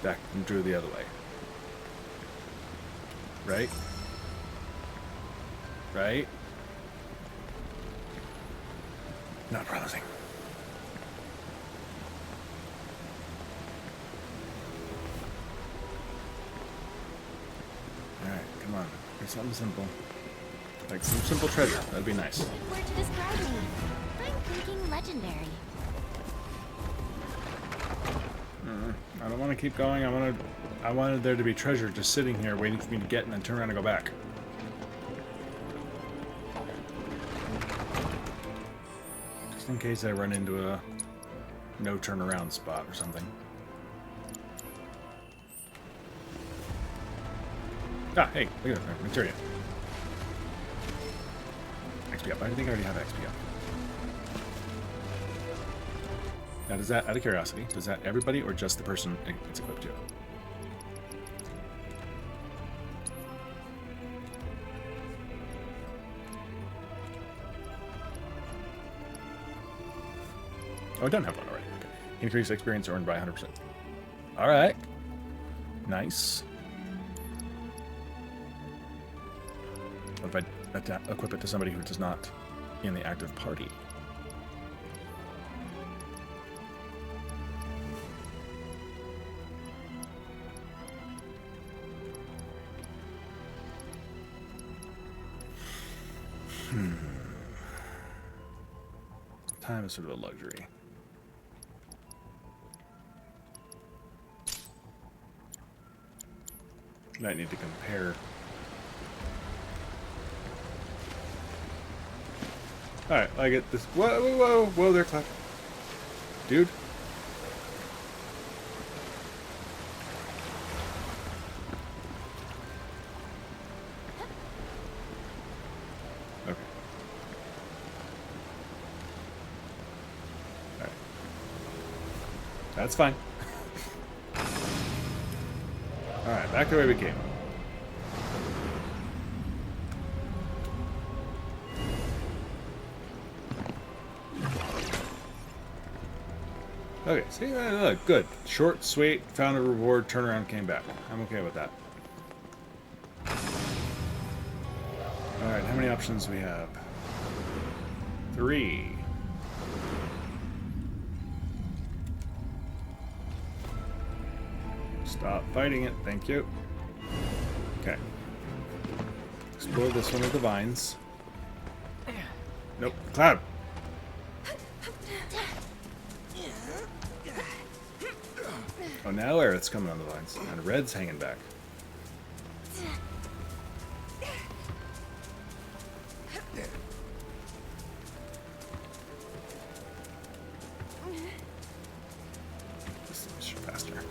back and through the other way. Right? Right? Not promising. Alright, come on. Here's something simple. Like some simple treasure. That'd be nice. Word to describe me. I'm thinking legendary. I don't want to keep going. I wanted there to be treasure just sitting here waiting for me to get and then turn around and go back. Just in case I run into a no turnaround spot or something. Ah, hey, look at that materia. XP up. I think I already have XP up. Now, does that, out of curiosity, does that everybody or just the person it's equipped to? Oh, I don't have one already. Okay. Increased experience earned by 100%. All right. Nice. What if I equip it to somebody who is not in the active party? Time is sort of a luxury. Might need to compare. Alright, I get this. Whoa, whoa, whoa, whoa there, Cloud. Dude. Okay. Alright. That's fine. Alright, back to where we came. Okay, see, look, good. Short, sweet, found a reward, turn around, came back. I'm okay with that. Alright, how many options do we have? 3. Stop fighting it, thank you. Okay. Explore this one with the vines. Nope, Cloud! Oh, now Aerith's coming on the vines, and Red's hanging back. This is faster.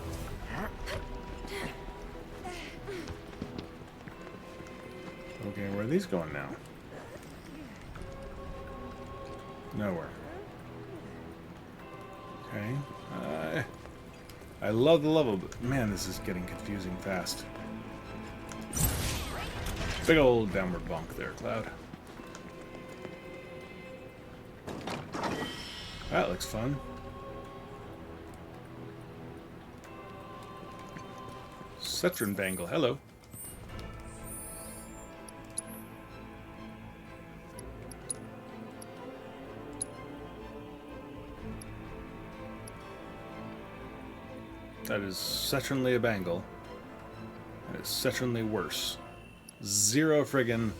Okay, where are these going now? Nowhere. Okay. I love the level, but man, this is getting confusing fast. Big old downward bonk there, Cloud. That looks fun. Cetron Bangle, hello. That is certainly a bangle. That is certainly worse. 0 friggin'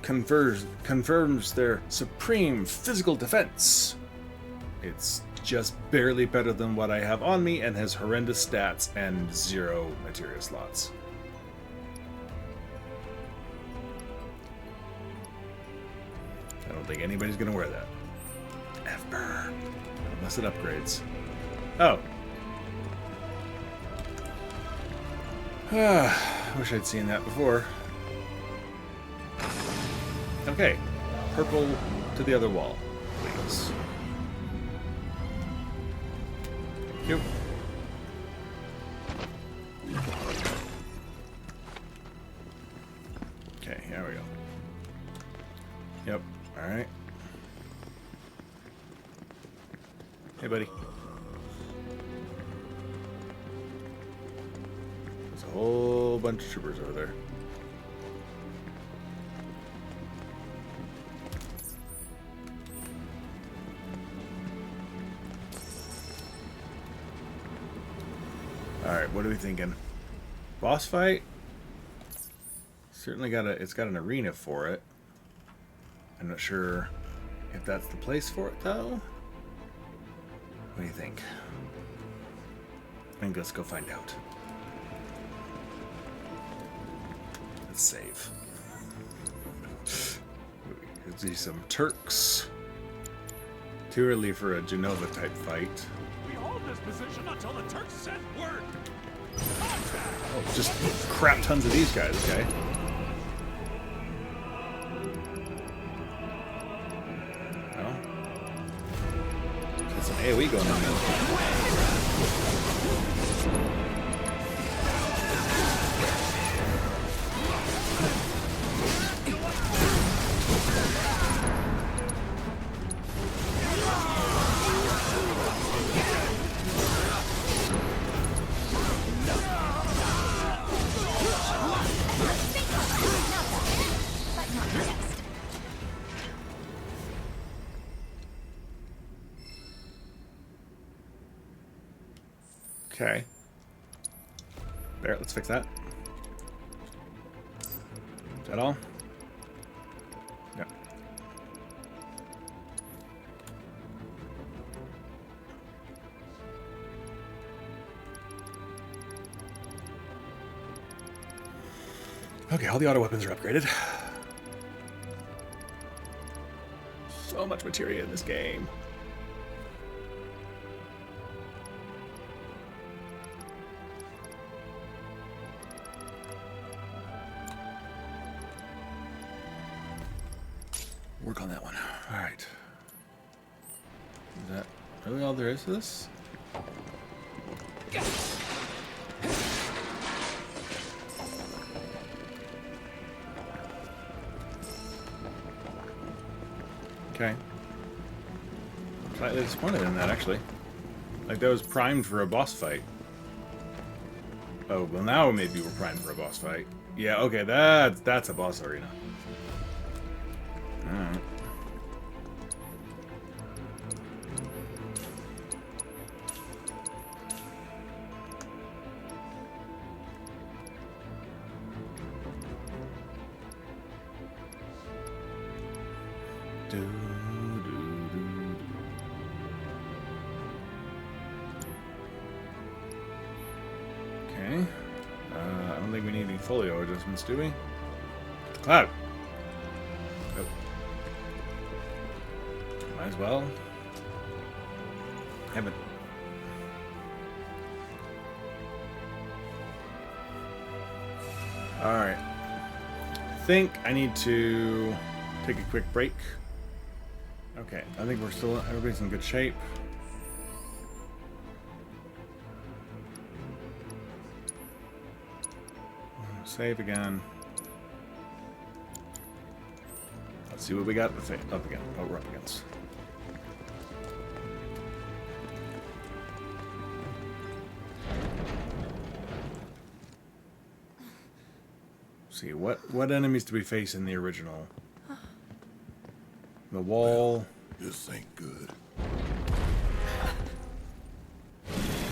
confirms their supreme physical defense. It's just barely better than what I have on me and has horrendous stats and 0 materia slots. I don't think anybody's gonna wear that. Ever. Unless it upgrades. Oh. Wish I'd seen that before. Okay. Purple to the other wall, please. Thank you. Okay, here we go. Yep, alright. Hey, buddy. There's a whole bunch of troopers over there. Alright, what are we thinking? Boss fight? Certainly it's got an arena for it. I'm not sure if that's the place for it, though. What do you think? I think let's go find out. Let's save. Let's see some Turks. Too early for a Genova type fight. We hold this position until the Turks send word. Oh, just crap tons of these guys, okay? AoE going on now. Okay. Barrett, let's fix that. Is that all? Yeah. Okay, all the auto weapons are upgraded. So much materia in this game. Work on that one. All right. Is that really all there is to this? Okay. Slightly disappointed in that, actually. Like, that was primed for a boss fight. Oh, well now maybe we're primed for a boss fight. Yeah, okay, that's a boss arena. Alright. Okay. I don't think we need any folio adjustments, do we? Cloud! Nope. Might as well. Haven't. Alright. I think I need to take a quick break. Okay, I think we're still, everybody's in good shape. Save again. Let's see what we got up again. Oh, we're up against. See what enemies do we face in the original? The wall. This ain't good.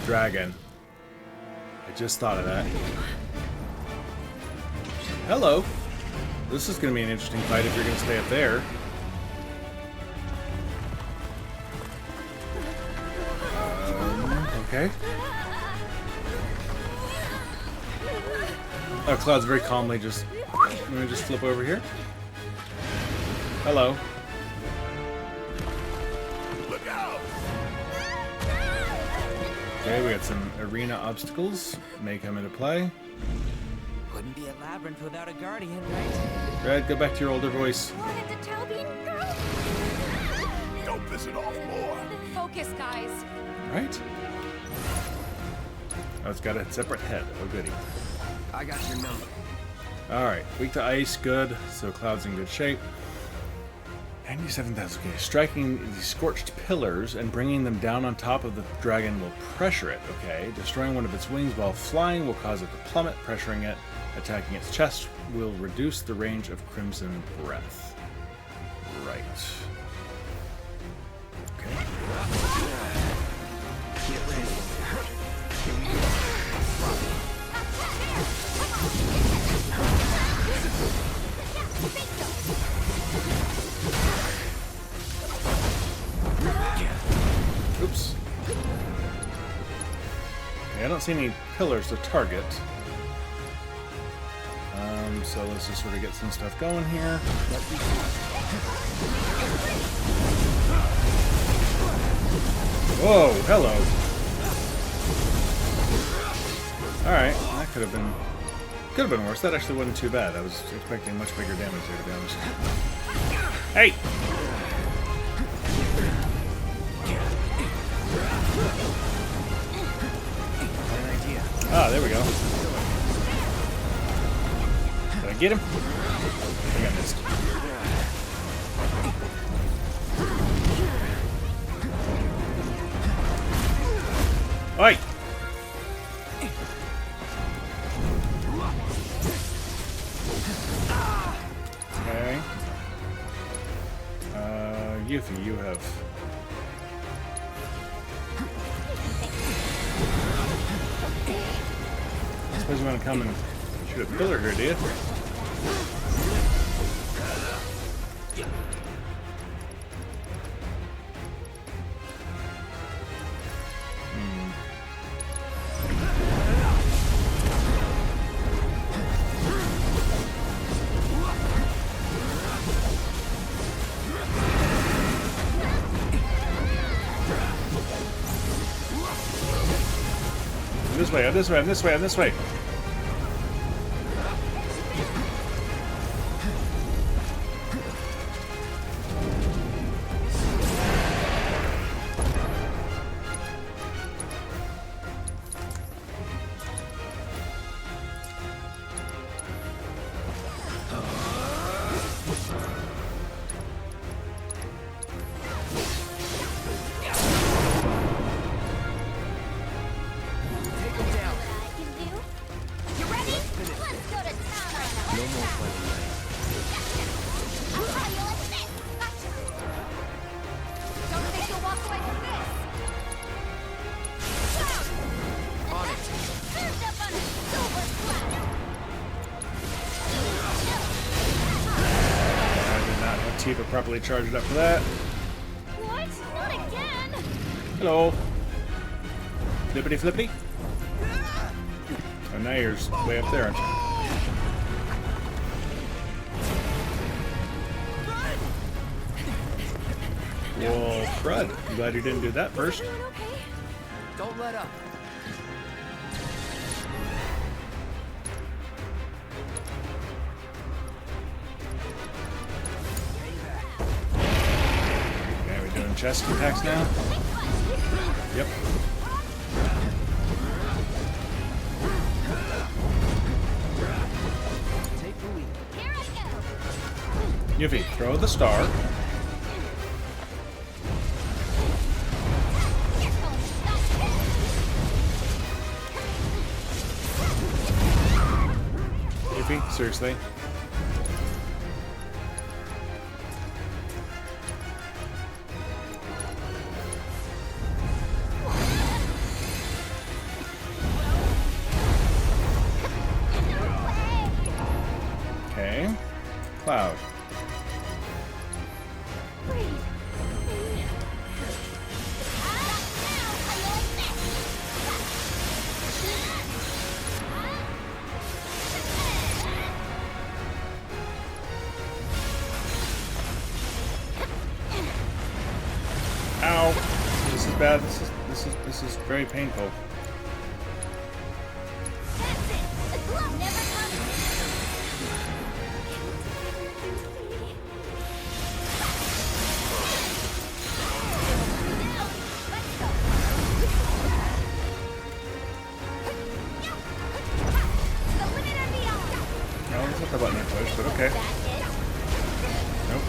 Dragon. I just thought of that. Hello. This is going to be an interesting fight if you're going to stay up there. Okay. Oh, Cloud's very calmly just... Let me just flip over here. Hello. Look out! Okay, we got some arena obstacles. May come into play. Wouldn't be a labyrinth without a guardian, right? Red, go back to your older voice. Wanted to tell being girl. Don't piss it off more. Focus, guys. Right? Oh, it's got a separate head. Oh, goody. I got your number. Alright, weak to ice, good. So Cloud's in good shape. 97,000. Okay, striking the scorched pillars and bringing them down on top of the dragon will pressure it. Okay, destroying one of its wings while flying will cause it to plummet. Pressuring it, attacking its chest will reduce the range of Crimson Breath. Right. Okay. Get ready. Here we go. Oops. Okay, I don't see any pillars to target. So let's just sort of get some stuff going here. Whoa, hello. Alright, that could have been worse. That actually wasn't too bad. I was expecting much bigger damage here, to be honest. Hey! Ah, there we go. Did I get him? I think I missed. Oi! Okay. Yuffie, you have... I suppose you want to come and shoot a pillar here, do you? This way, this way, this way, this way. Properly charged up for that. What? Not again! Hello. Flippity flippity. Oh, now you're way up there, aren't you? Well, crud. I'm glad you didn't do that first. Okay. Don't let up. Chest attacks now? Yep. Take the lead. Here I go. Yuffie, throw the star. Yuffie, seriously? Cloud. Ow! This is bad. This is very painful. The button I pushed, but okay. Nope.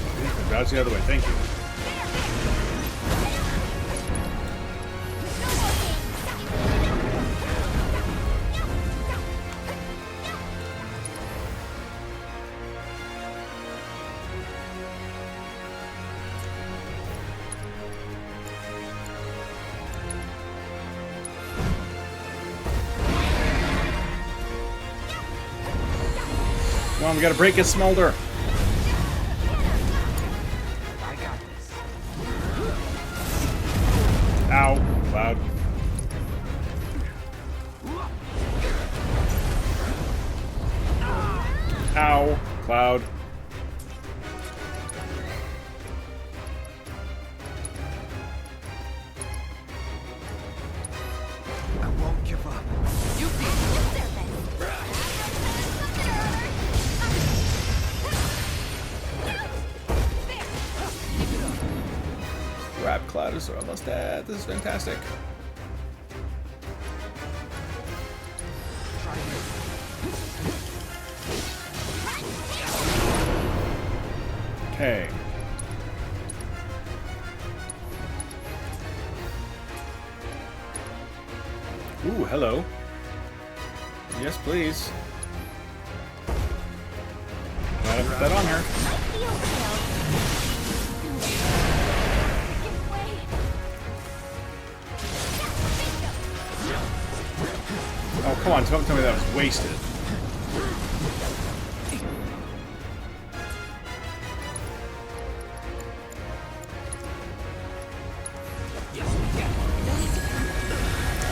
Dodge the other way. Thank you. Come on, we gotta break his smolder. I got this. Ow, Cloud. Ow, Cloud. I won't give up. You Crap, Cloud is almost dead. This is fantastic. Okay. Ooh, hello. Yes, please. Gotta put that on her. Oh, come on, don't tell me that was wasted.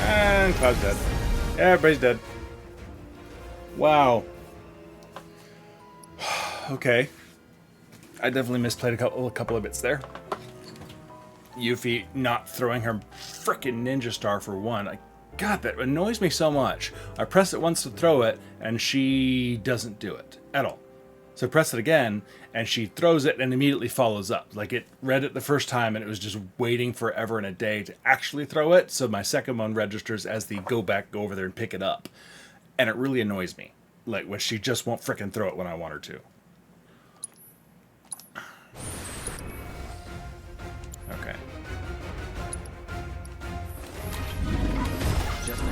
And Cloud's dead. Everybody's dead. Wow. Okay. I definitely misplayed a couple of bits there. Yuffie not throwing her frickin' ninja star for one. God, that annoys me so much. I press it once to throw it, and she doesn't do it at all. So I press it again, and she throws it and immediately follows up. Like, it read it the first time, and it was just waiting forever and a day to actually throw it. So my second one registers as the go over there and pick it up. And it really annoys me. Like, when she just won't frickin' throw it when I want her to. Okay. Just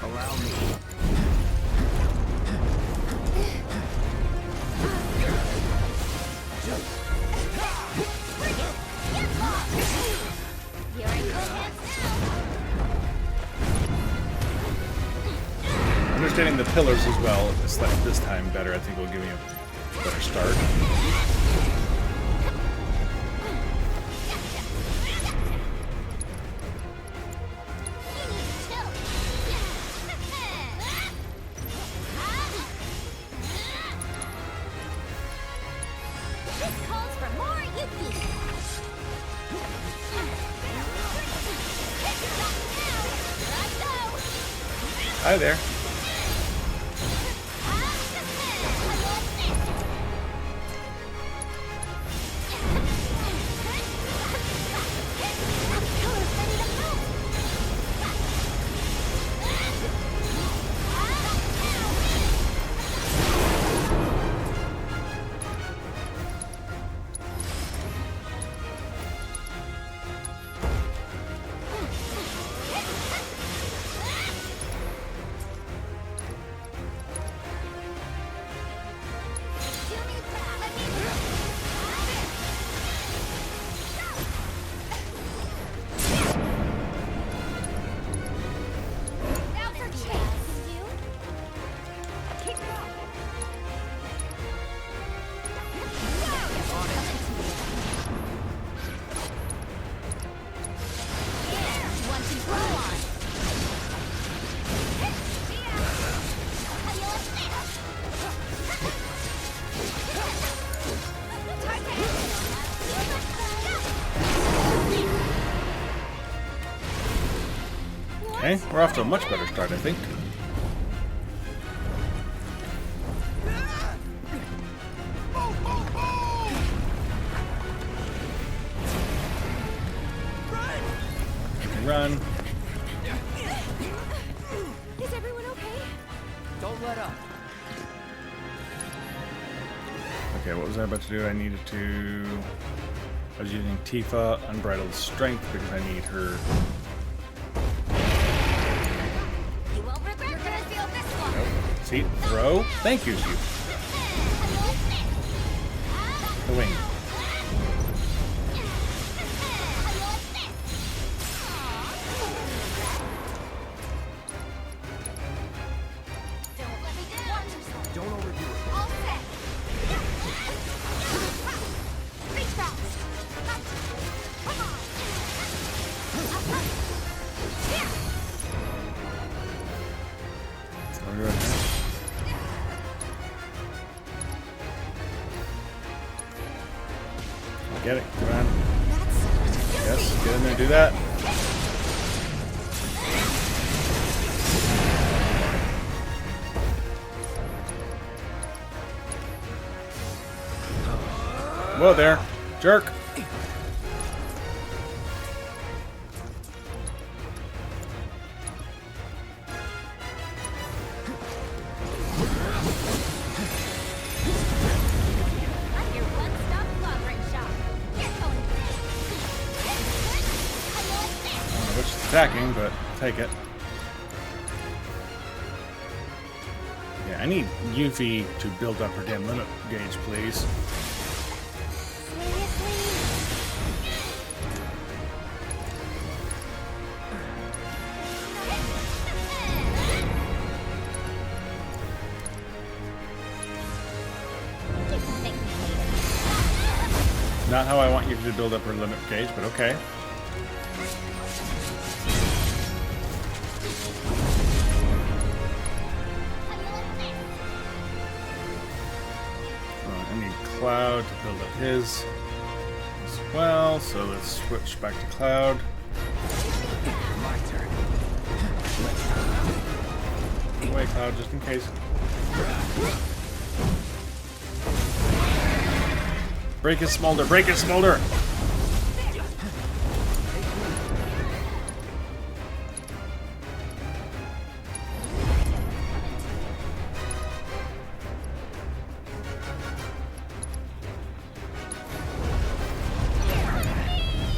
allow me. You're in good hands now. Understanding the pillars as well, this time better, I think will give me a better start. This calls for more Yuffie. Hi there. Okay, we're off to a much better start, I think. Run. Is everyone okay? Don't let up. Okay, what was I about to do? I needed to... I was using Tifa, Unbridled Strength, because I need her... You won't regret. You're gonna feel this one. Nope. See? Throw. Thank you, you. The wing. Don't overdo it. All set. Reach out. Come on. Here. I'll go ahead. Get it. Come on. Yes, get in there and do that. Whoa there. Jerk. much attacking, but I'll take it. Yeah, I need Yuffie to build up her damn limit gauge, please. Not how I want you to build up her limit gauge, but okay. I need Cloud to build up his as well, so let's switch back to Cloud. My turn. Away, Cloud, just in case. Break his smolder! Break his smolder!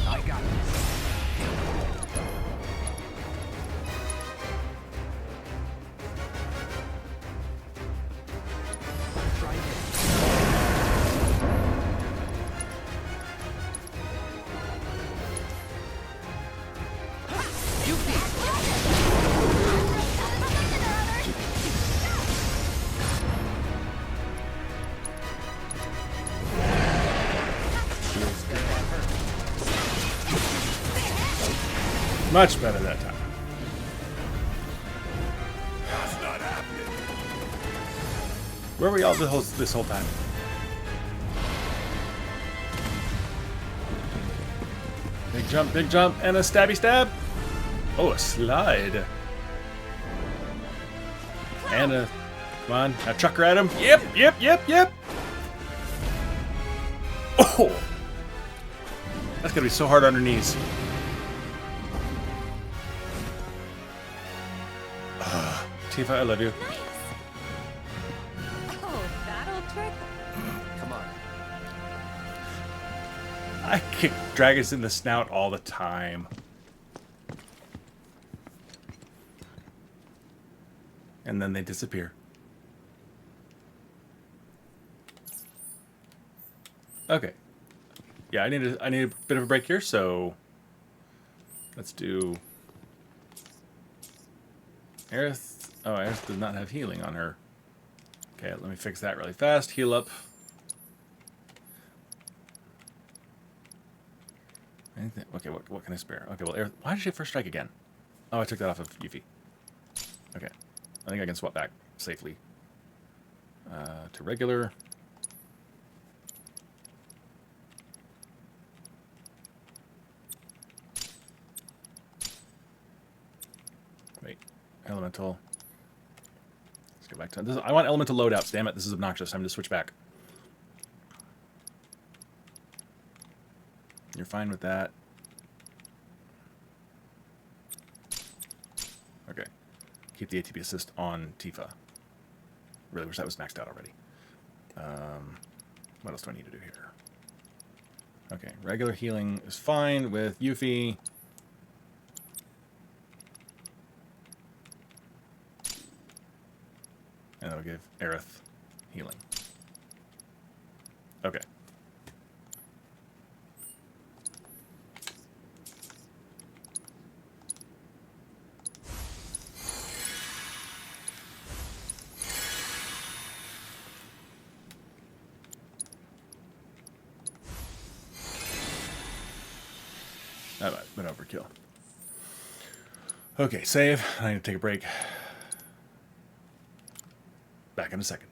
I got this. Try this. Much better that time. That's not happening. Where were y'all this whole time? Big jump, and a stabby stab. Oh, a slide. And a... Come on, now chuck her at him. Yep. Oh! That's gonna be so hard on her knees. Tifa, I love you. Nice. Oh, that old trick? Come on. I kick dragons in the snout all the time. And then they disappear. Okay. Yeah, I need a bit of a break here, so let's do Aerith. Oh, Aerith does not have healing on her. Okay, let me fix that really fast. Heal up. Anything? Okay, what can I spare? Okay, well, Aerith, why did she have first strike again? Oh, I took that off of Yuffie. Okay, I think I can swap back safely to regular. Wait, elemental. Let's go back to this. I want elemental loadouts. Damn it, this is obnoxious. Time to switch back. You're fine with that. Okay. Keep the ATB assist on Tifa. Really wish that was maxed out already. What else do I need to do here? Okay, regular healing is fine with Yuffie. And that'll give Aerith healing. Okay. That might have been overkill. Okay, save. I need to take a break. Back in a second.